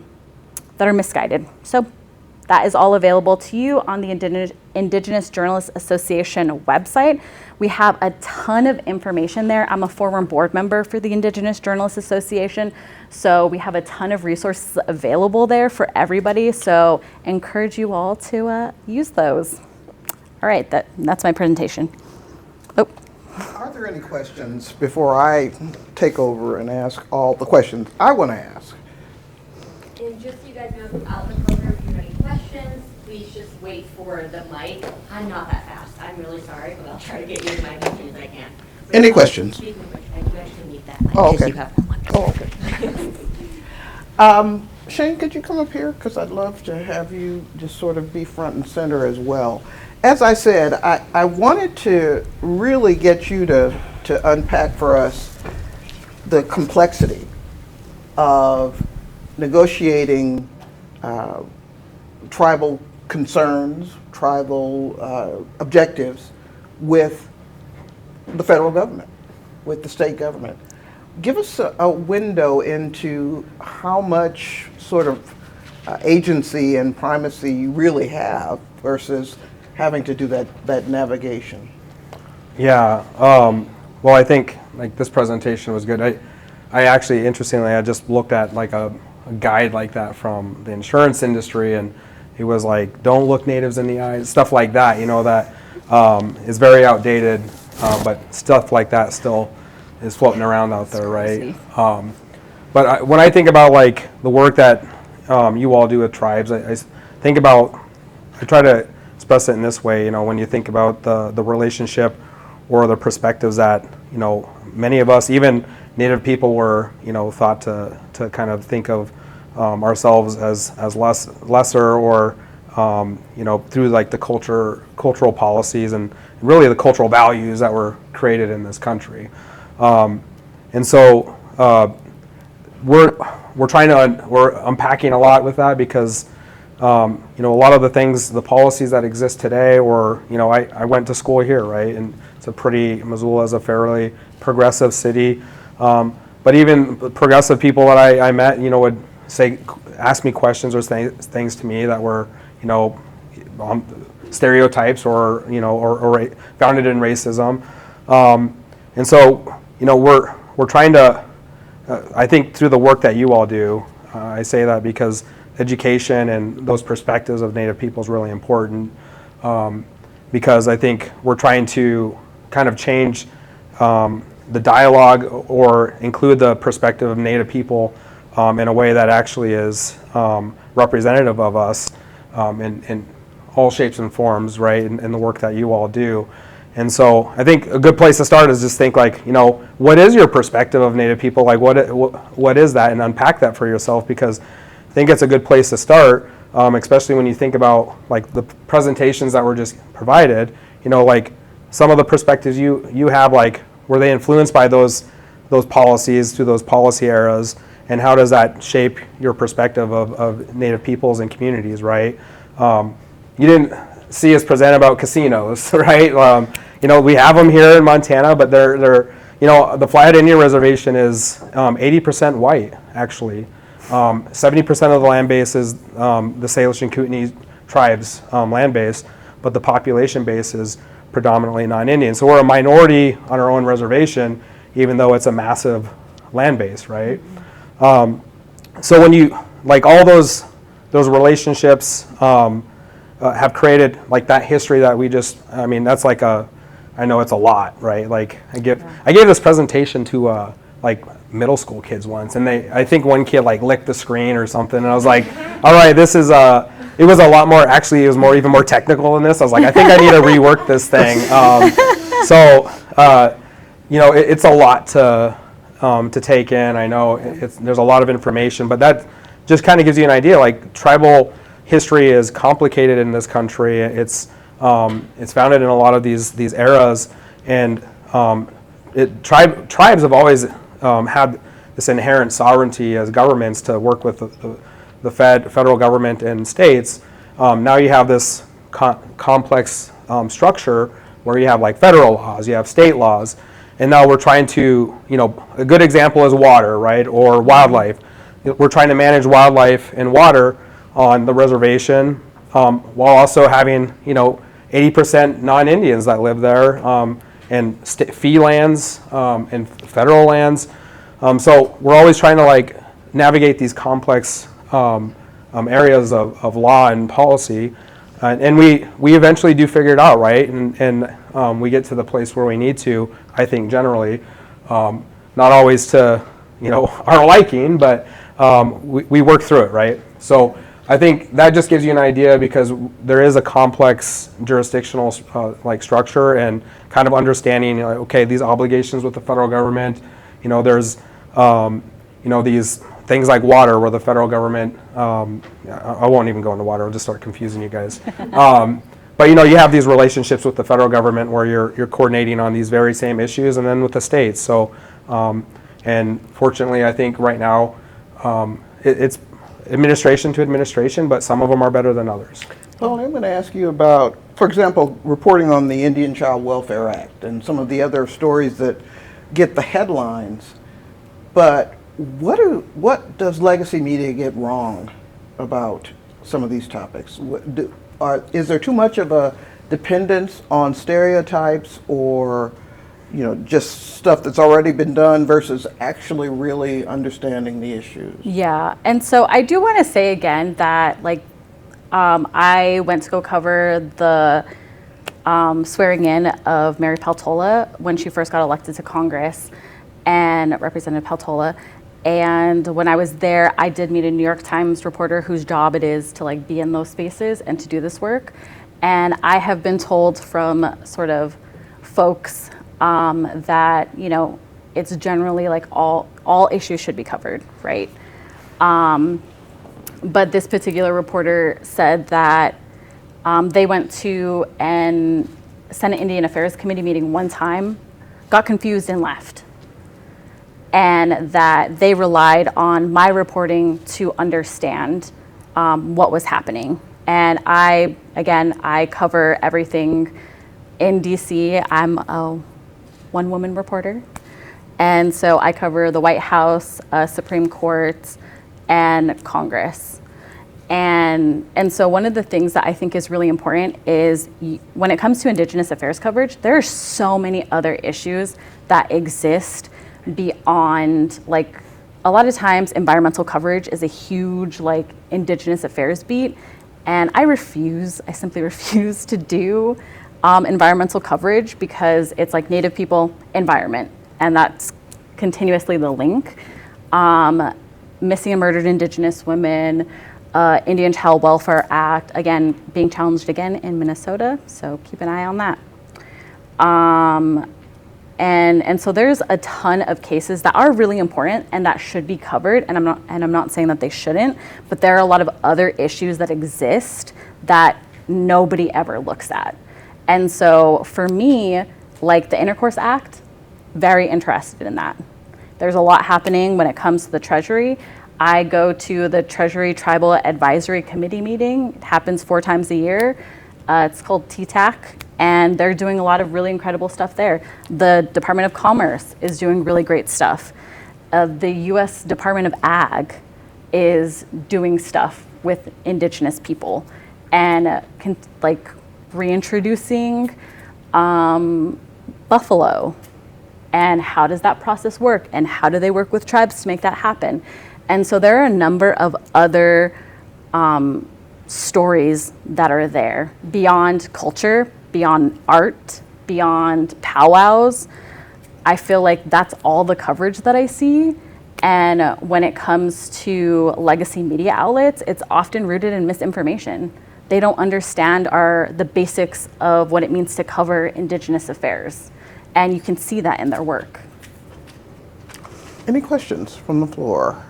are misguided. So that is all available to you on the Indigenous Journalists Association website. We have a ton of information there. I'm a former board member for the Indigenous Journalists Association, so we have a ton of resources available there for everybody. So encourage you all to use those. All right, that's my presentation. Oh. Are there any questions before I take over and ask all the questions I want to ask? And just so you guys know, throughout the program, if you have any questions, please just wait for the mic. I'm not that fast. I'm really sorry, but I'll try to get you the mic as soon as I can. Any questions? Speaking of which, I do actually need that mic. Oh, because okay. You have one. Oh, okay. Shane, could you come up here? Because I'd love to have you just sort of be front and center as well. As I said, I wanted to really get you to unpack for us the complexity of negotiating tribal concerns, tribal objectives with the federal government, with the state government. Give us a window into how much sort of agency and primacy you really have versus having to do that navigation. Yeah, well, I think like this presentation was good. I actually, interestingly, I just looked at like a guide like that from the insurance industry, and he was like, don't look natives in the eyes, stuff like that, you know, that is very outdated, but stuff like that still is floating around out there, right? But when I think about like the work that you all do with tribes, I think about, I try to express it in this way, you know, when you think about the relationship or the perspectives that, you know, many of us, even Native people, were, you know, thought to kind of think of ourselves as lesser, or you know, through like the cultural policies and really the cultural values that were created in this country. And so we're unpacking a lot with that, because you know, a lot of the things, the policies that exist today, or, you know, I went to school here, right? And Missoula is a fairly progressive city. But even progressive people that I met, you know, would ask me questions or say things to me that were, stereotypes or or founded in racism, and so we're trying to. I think through the work that you all do, I say that because education and those perspectives of Native people is really important. Because I think we're trying to kind of change the dialogue or include the perspective of Native people in a way that actually is representative of us in all shapes and forms, right, in the work that you all do. And so I think a good place to start is just think like, what is your perspective of Native people? Like what is that, and unpack that for yourself, because I think it's a good place to start, especially when you think about like the presentations that were just provided, like some of the perspectives you have, like were they influenced by those policies through those policy eras, and how does that shape your perspective of Native peoples and communities, right? You didn't see us present about casinos, right? We have them here in Montana, but they're the Flathead Indian Reservation is 80% white, actually. 70% of the land base is the Salish and Kootenai tribes land base, but the population base is predominantly non-Indian. So we're a minority on our own reservation, even though it's a massive land base, right? So when you, like all those relationships have created like that history that we just, that's like I know it's a lot, right? Like I gave this presentation to like middle school kids once, and I think one kid like licked the screen or something, and I was like, all right, this is it was a lot more, actually it was even more technical than this. I was like, I think I need to rework this thing. It's a lot to take in. I know there's a lot of information, but that just kind of gives you an idea. Like tribal history is complicated in this country. It's founded in a lot of these eras, and tribes have always had this inherent sovereignty as governments to work with the federal government and states. Now you have this complex structure where you have like federal laws, you have state laws, and now we're trying to, a good example is water, right, or wildlife. We're trying to manage wildlife and water on the reservation while also having, 80% non-Indians that live there, and fee lands and federal lands. So we're always trying to like navigate these complex areas of law and policy, and we eventually do figure it out, right? And we get to the place where we need to, I think, generally, not always to our liking, but we work through it, right? So I think that just gives you an idea, because there is a complex jurisdictional like structure and kind of understanding, okay, these obligations with the federal government, there's these things like water where the federal government, I won't even go into water, I'll just start confusing you guys. But you have these relationships with the federal government where you're coordinating on these very same issues, and then with the states. So, and fortunately, I think right now it's administration to administration, but some of them are better than others. Well, I'm going to ask you about, for example, reporting on the Indian Child Welfare Act and some of the other stories that get the headlines. But what does legacy media get wrong about some of these topics? Is there too much of a dependence on stereotypes, or just stuff that's already been done versus actually really understanding the issues? Yeah, and so I do want to say again that I went to go cover the swearing in of Mary Peltola when she first got elected to Congress, and Representative Peltola. And when I was there, I did meet a New York Times reporter whose job it is to be in those spaces and to do this work. And I have been told from sort of folks that it's generally all issues should be covered, right? But this particular reporter said that they went to an Senate Indian Affairs Committee meeting one time, got confused and left, and that they relied on my reporting to understand what was happening. And I cover everything in DC. I'm a one-woman reporter, and so I cover the White House, Supreme Court, and Congress. And so one of the things that I think is really important is when it comes to Indigenous affairs coverage, there are so many other issues that exist beyond, like, a lot of times environmental coverage is a huge, like, Indigenous affairs beat. And I simply refuse to do environmental coverage because it's like Native people, environment, and that's continuously the link. Missing and murdered Indigenous women, Indian Child Welfare Act, again, being challenged again in Minnesota, so keep an eye on that. And so there's a ton of cases that are really important and that should be covered, and I'm not saying that they shouldn't, but there are a lot of other issues that exist that nobody ever looks at. And so for me, like the Intercourse Act, very interested in that. There's a lot happening when it comes to the Treasury. I go to the Treasury Tribal Advisory Committee meeting. It happens 4 times a year. It's called TTAC, and they're doing a lot of really incredible stuff there. The Department of Commerce is doing really great stuff. The U.S. Department of Ag is doing stuff with Indigenous people and reintroducing buffalo. And how does that process work? And how do they work with tribes to make that happen? And so there are a number of other stories that are there beyond culture, beyond art, beyond powwows. I feel like that's all the coverage that I see. And when it comes to legacy media outlets, it's often rooted in misinformation. They don't understand the basics of what it means to cover Indigenous affairs. And you can see that in their work. Any questions from the floor?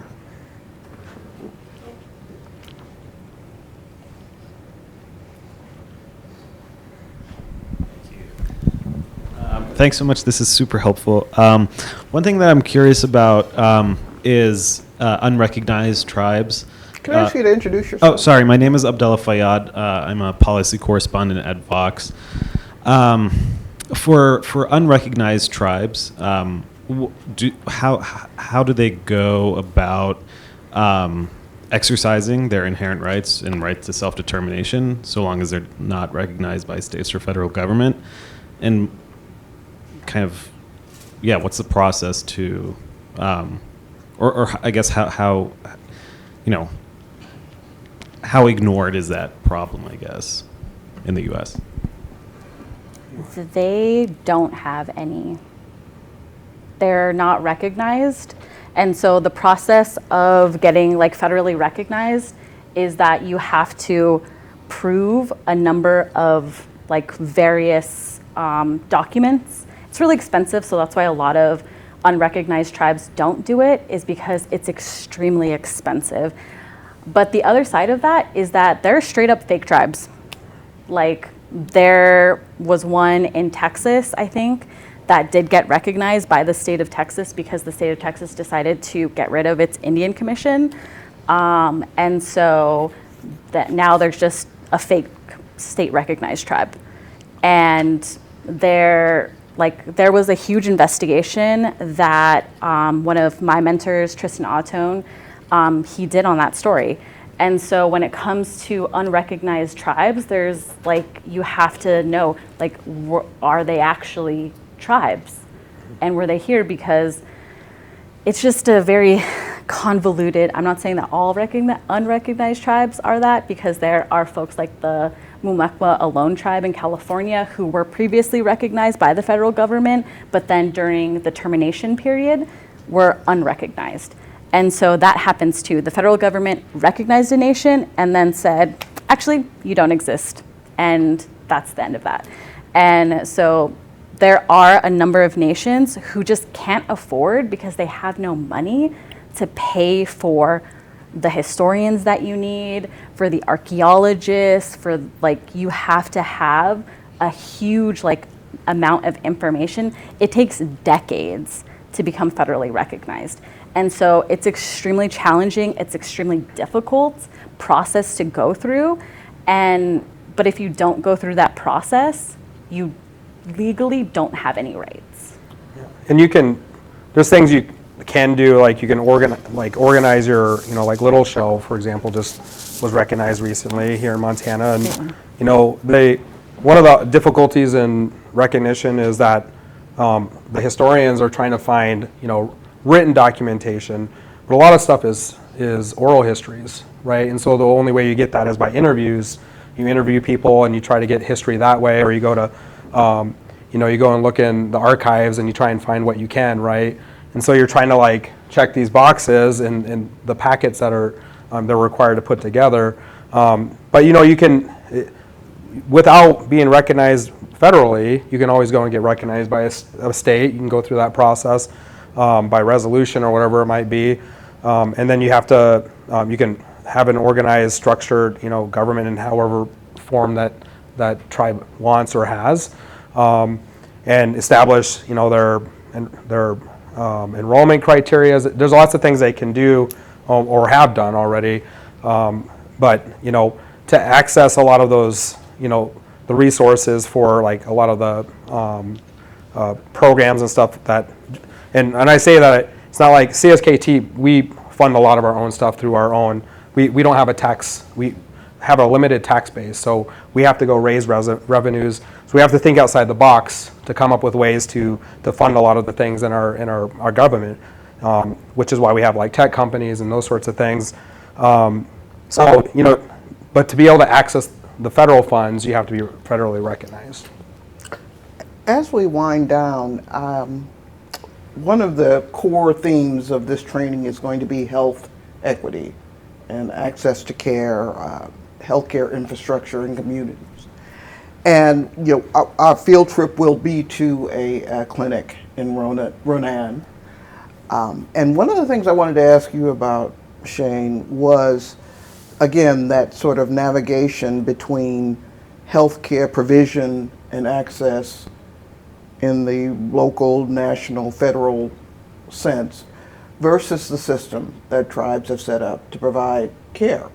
Thanks so much. This is super helpful. One thing that I'm curious about is unrecognized tribes. Can I ask you to introduce yourself? Oh, sorry. My name is Abdullah Fayyad. I'm a policy correspondent at Vox. For unrecognized tribes, how do they go about exercising their inherent rights and right to self-determination, so long as they're not recognized by states or federal government? And kind of, what's the process to, or I guess how ignored is that problem, I guess, in the U.S.? They don't have any. They're not recognized. And so the process of getting federally recognized is that you have to prove a number of various documents. It's really expensive, so that's why a lot of unrecognized tribes don't do it, is because it's extremely expensive. But the other side of that is that they're straight up fake tribes. There was one in Texas, I think, that did get recognized by the state of Texas because the state of Texas decided to get rid of its Indian Commission. And so that now there's just a fake state recognized tribe. And there was a huge investigation that one of my mentors, Tristan Autone, he did on that story. And so when it comes to unrecognized tribes, there's you have to know, are they actually tribes? And were they here? Because it's just a very convoluted, I'm not saying that all unrecognized tribes are that, because there are folks like the Muwekma Alone tribe in California who were previously recognized by the federal government, but then during the termination period were unrecognized. And so that happens too. The federal government recognized a nation and then said, actually, you don't exist. And that's the end of that. And so there are a number of nations who just can't afford, because they have no money, to pay for the historians that you need, for the archaeologists, for you have to have a huge amount of information. It takes decades to become federally recognized. And so it's extremely challenging, it's extremely difficult process to go through. But if you don't go through that process, you legally don't have any rights. And there's things you can do, like, you can organize your, like Little Show, for example, just was recognized recently here in Montana. And, one of the difficulties in recognition is that the historians are trying to find, written documentation, but a lot of stuff is oral histories, right? And so the only way you get that is by interviews. You interview people and you try to get history that way, or you go to, you go and look in the archives and you try and find what you can, right? And so you're trying to like check these boxes and the packets that are they're required to put together. But you can, without being recognized federally, you can always go and get recognized by a state. You can go through that process by resolution or whatever it might be, and then you have to you can have an organized, structured, government in however form that tribe wants or has, and establish, their enrollment criteria. There's lots of things they can do or have done already, but to access a lot of those, the resources for like a lot of the programs and stuff that, and I say that it's not like CSKT, we fund a lot of our own stuff through our own. We don't have a tax. We have a limited tax base, so we have to go raise revenues. So we have to think outside the box to come up with ways to fund a lot of the things in our government, which is why we have like tech companies and those sorts of things. So but to be able to access the federal funds, you have to be federally recognized. As we wind down, one of the core themes of this training is going to be health equity and access to care, healthcare infrastructure in communities. And our field trip will be to a clinic in Ronan. And one of the things I wanted to ask you about, Shane, was again that sort of navigation between healthcare provision and access in the local, national, federal sense versus the system that tribes have set up to provide care.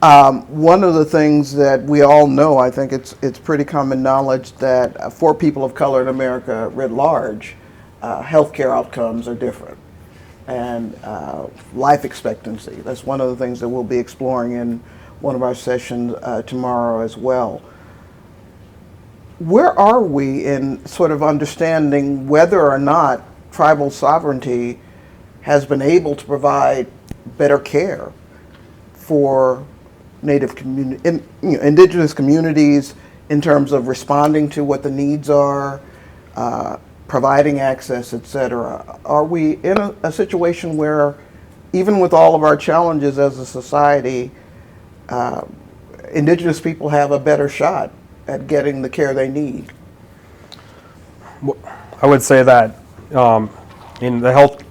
One of the things that we all know, I think it's pretty common knowledge that for people of color in America writ large, healthcare outcomes are different. And life expectancy, that's one of the things that we'll be exploring in one of our sessions tomorrow as well. Where are we in sort of understanding whether or not tribal sovereignty has been able to provide better care for indigenous communities in terms of responding to what the needs are, providing access, etc.? Are we in a situation where, even with all of our challenges as a society, indigenous people have a better shot at getting the care they need? I would say that in the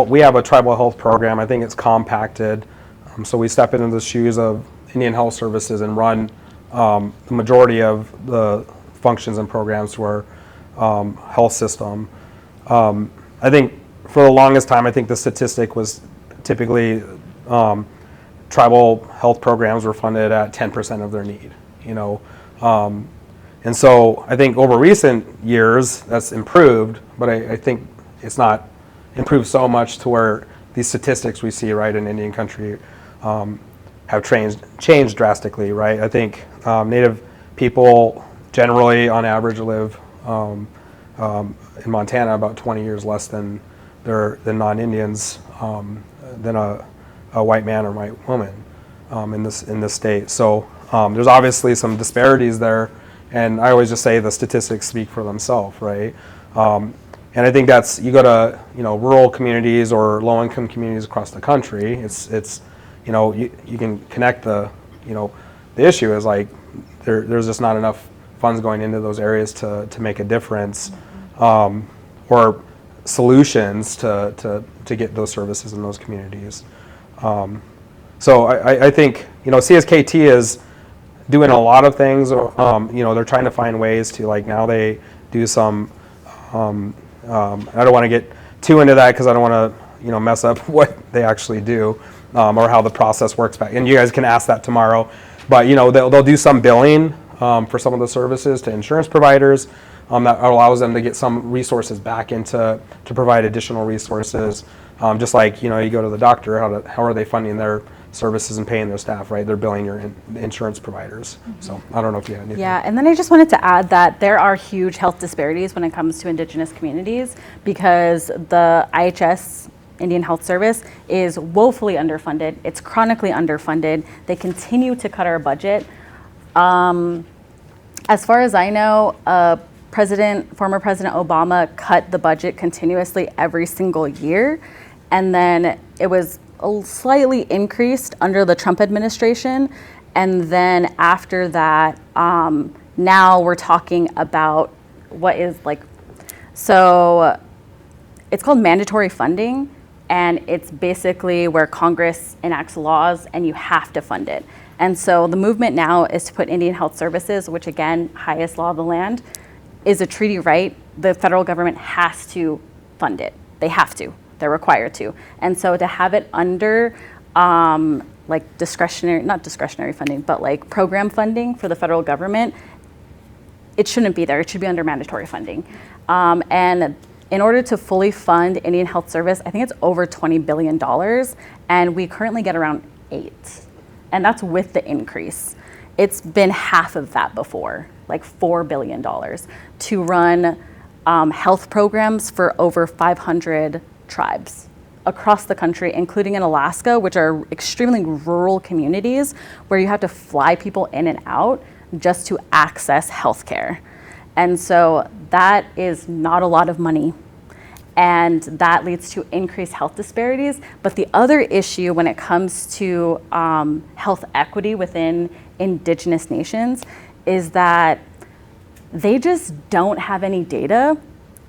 we have a tribal health program. I think it's compacted. So we step into the shoes of Indian Health Services and run the majority of the functions and programs to our health system. I think for the longest time, I think the statistic was typically tribal health programs were funded at 10% of their need, and so I think over recent years that's improved, but I think it's not improved so much to where these statistics we see right in Indian country have changed drastically, right? I think Native people generally, on average, live in Montana about 20 years less than non-Indians, than a white man or white woman in this state. So there's obviously some disparities there, and I always just say the statistics speak for themselves, right? And I think that's, you go to rural communities or low-income communities across the country. It's you can connect the issue is like there's just not enough funds going into those areas to make a difference, or solutions to get those services in those communities. So I think CSKT is doing a lot of things. They're trying to find ways to, like, now they do some. I don't want to get too into that because I don't want to mess up what they actually do, or how the process works back. And you guys can ask that tomorrow. But they'll do some billing for some of the services to insurance providers. that allows them to get some resources back into to provide additional resources. Just like, you go to the doctor, how are they funding their services and paying their staff, right? They're billing your insurance providers. So I don't know if you had anything. Yeah, and then I just wanted to add that there are huge health disparities when it comes to Indigenous communities because the IHS, Indian Health Service, is woefully underfunded. It's chronically underfunded. They continue to cut our budget. As far as I know, former President Obama cut the budget continuously every single year, and then it was slightly increased under the Trump administration, and then after that, now we're talking about what is so it's called mandatory funding, and it's basically where Congress enacts laws and you have to fund it. And so the movement now is to put Indian Health Services, which again, highest law of the land, is a treaty right. The federal government has to fund it. They have to. They're required to. And so to have it under discretionary, not discretionary funding, but program funding for the federal government, it shouldn't be there. It should be under mandatory funding. And in order to fully fund Indian Health Service, I think it's over $20 billion, and we currently get around 8. And that's with the increase. It's been half of that before, like $4 billion, to run health programs for over 500 tribes across the country, including in Alaska, which are extremely rural communities where you have to fly people in and out just to access healthcare. And so that is not a lot of money. And that leads to increased health disparities. But the other issue when it comes to health equity within Indigenous nations is that they just don't have any data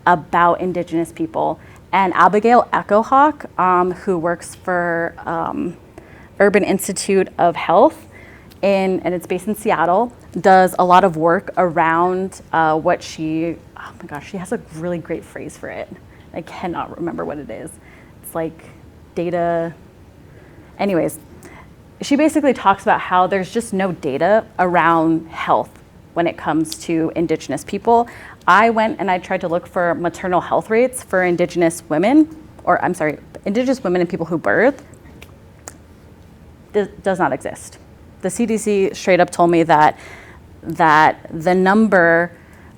about Indigenous people. And Abigail Echohawk, who works for Urban Institute of Health, and it's based in Seattle, does a lot of work around oh my gosh, she has a really great phrase for it. I cannot remember what it is. It's like data. Anyways, she basically talks about how there's just no data around health when it comes to Indigenous people. I went and I tried to look for maternal health rates for Indigenous women, Indigenous women and people who birth. This does not exist. The CDC straight up told me that the number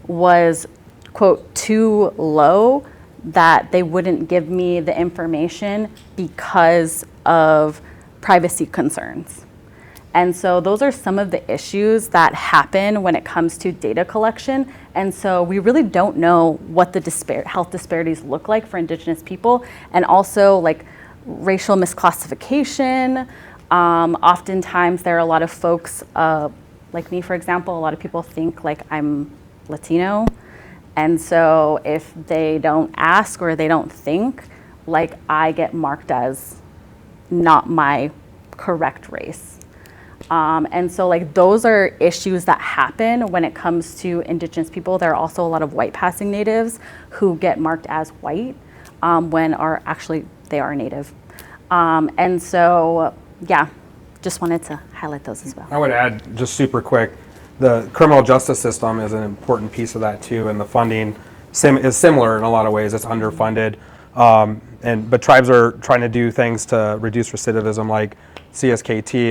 was, quote, too low, that they wouldn't give me the information because of privacy concerns. And so those are some of the issues that happen when it comes to data collection. And so we really don't know what the health disparities look like for Indigenous people, and also like racial misclassification. Oftentimes there are a lot of folks, like me, for example, a lot of people think like I'm Latino. And so if they don't ask or they don't think, like I get marked as not my correct race. And so like those are issues that happen when it comes to Indigenous people. There are also a lot of white passing natives who get marked as white when they are native. And so, yeah, just wanted to highlight those as well. I would add just super quick, the criminal justice system is an important piece of that too, and the funding is similar in a lot of ways. It's underfunded, but tribes are trying to do things to reduce recidivism, like CSKT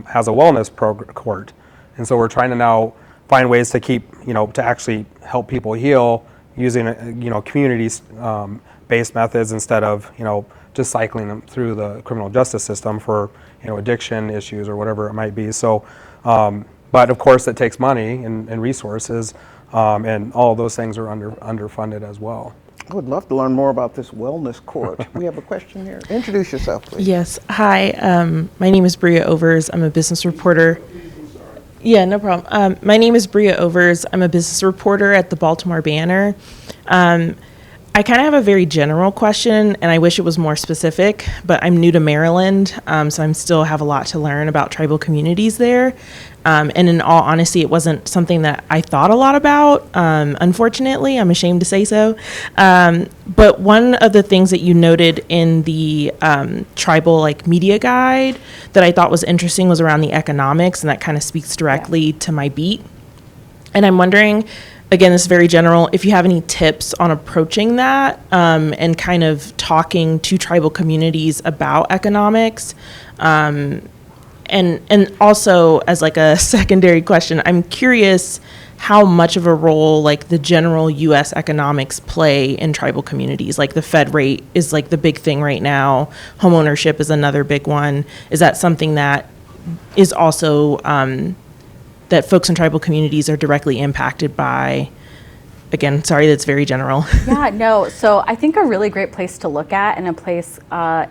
has a wellness court, and so we're trying to now find ways to keep, to actually help people heal using, community-based methods instead of, just cycling them through the criminal justice system for, addiction issues or whatever it might be. So, but of course it takes money and resources, and all of those things are underfunded as well. I would love to learn more about this wellness court. We have a question here. Introduce yourself, please. Yes. Hi. My name is Bria Overs. I'm a business reporter. Yeah, no problem. My name is Bria Overs. I'm a business reporter at the Baltimore Banner. I kind of have a very general question, and I wish it was more specific, but I'm new to Maryland, so I still have a lot to learn about tribal communities there. And in all honesty, it wasn't something that I thought a lot about, unfortunately. I'm ashamed to say so. But one of the things that you noted in the tribal media guide that I thought was interesting was around the economics, and that kind of speaks directly to my beat. And I'm wondering, again, this is very general, if you have any tips on approaching that and kind of talking to tribal communities about economics. And also, as like a secondary question, I'm curious how much of a role like the general U.S. economics play in tribal communities. Like the Fed rate is like the big thing right now. Homeownership is another big one. Is that something that is also that folks in tribal communities are directly impacted by? Again, sorry, that's very general. Yeah, no. So I think a really great place to look at and a place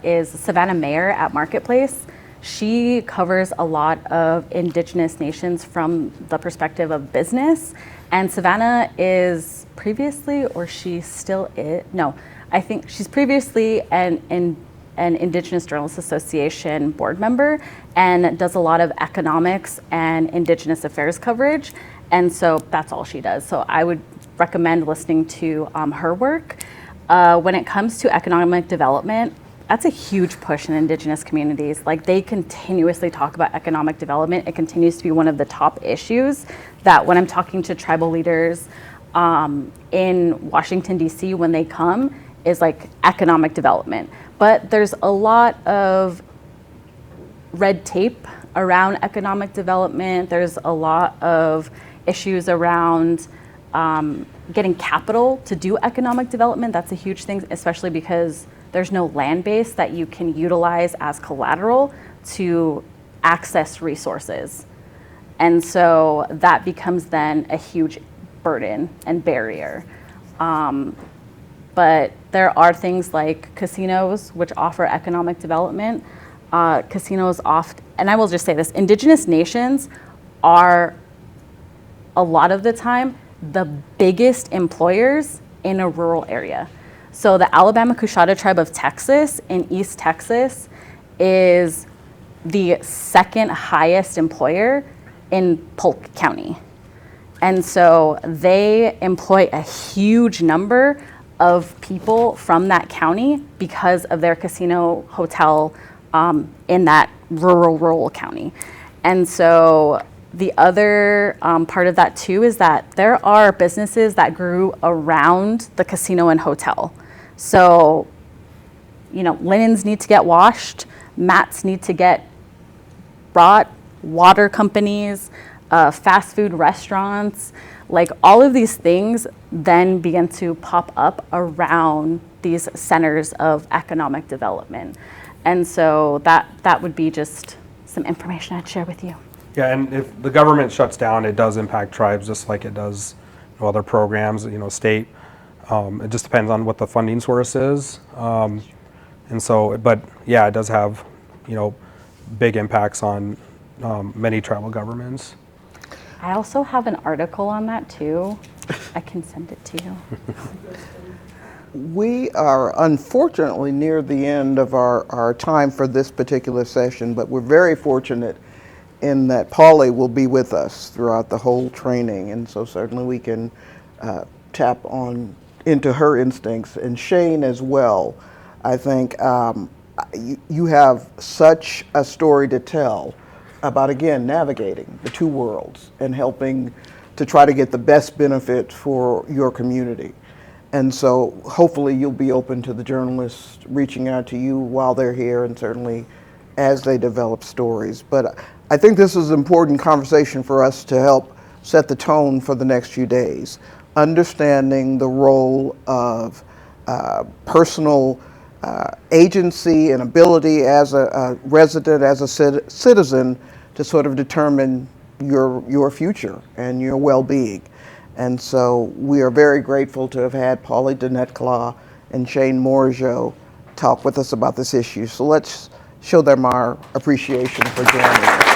is Savannah Mayer at Marketplace. She covers a lot of indigenous nations from the perspective of business. And Savannah is previously, or she still is, no, I think she's previously an Indigenous Journalists Association board member and does a lot of economics and indigenous affairs coverage. And so that's all she does. So I would recommend listening to her work. When it comes to economic development, that's a huge push in indigenous communities. Like they continuously talk about economic development. It continues to be one of the top issues that when I'm talking to tribal leaders in Washington, D.C., when they come, is like economic development. But there's a lot of red tape around economic development. There's a lot of issues around getting capital to do economic development. That's a huge thing, especially because there's no land base that you can utilize as collateral to access resources. And so that becomes then a huge burden and barrier. But there are things like casinos, which offer economic development. Casinos often, and I will just say this, indigenous nations are a lot of the time the biggest employers in a rural area. So the Alabama Coushatta tribe of Texas in East Texas is the second highest employer in Polk County. And so they employ a huge number of people from that county because of their casino hotel in that rural county. And so the other part of that too is that there are businesses that grew around the casino and hotel. So, you know, linens need to get washed, mats need to get brought, water companies, fast food restaurants, like all of these things then begin to pop up around these centers of economic development. And so that would be just some information I'd share with you. Yeah, and if the government shuts down, it does impact tribes just like it does other programs, state. It just depends on what the funding source is. And so, but yeah, it does have, big impacts on many tribal governments. I also have an article on that too. I can send it to you. We are unfortunately near the end of our time for this particular session, but we're very fortunate in that Pauly will be with us throughout the whole training, and so certainly we can tap into her instincts, and Shane as well. I think you have such a story to tell about, again, navigating the two worlds and helping to try to get the best benefit for your community. And so hopefully you'll be open to the journalists reaching out to you while they're here and certainly as they develop stories. But I think this is an important conversation for us to help set the tone for the next few days. Understanding the role of personal agency and ability as a resident, as a citizen, to sort of determine your future and your well-being. And so we are very grateful to have had Pauly Denetclaw and Shane Morigeau talk with us about this issue. So let's show them our appreciation for joining us.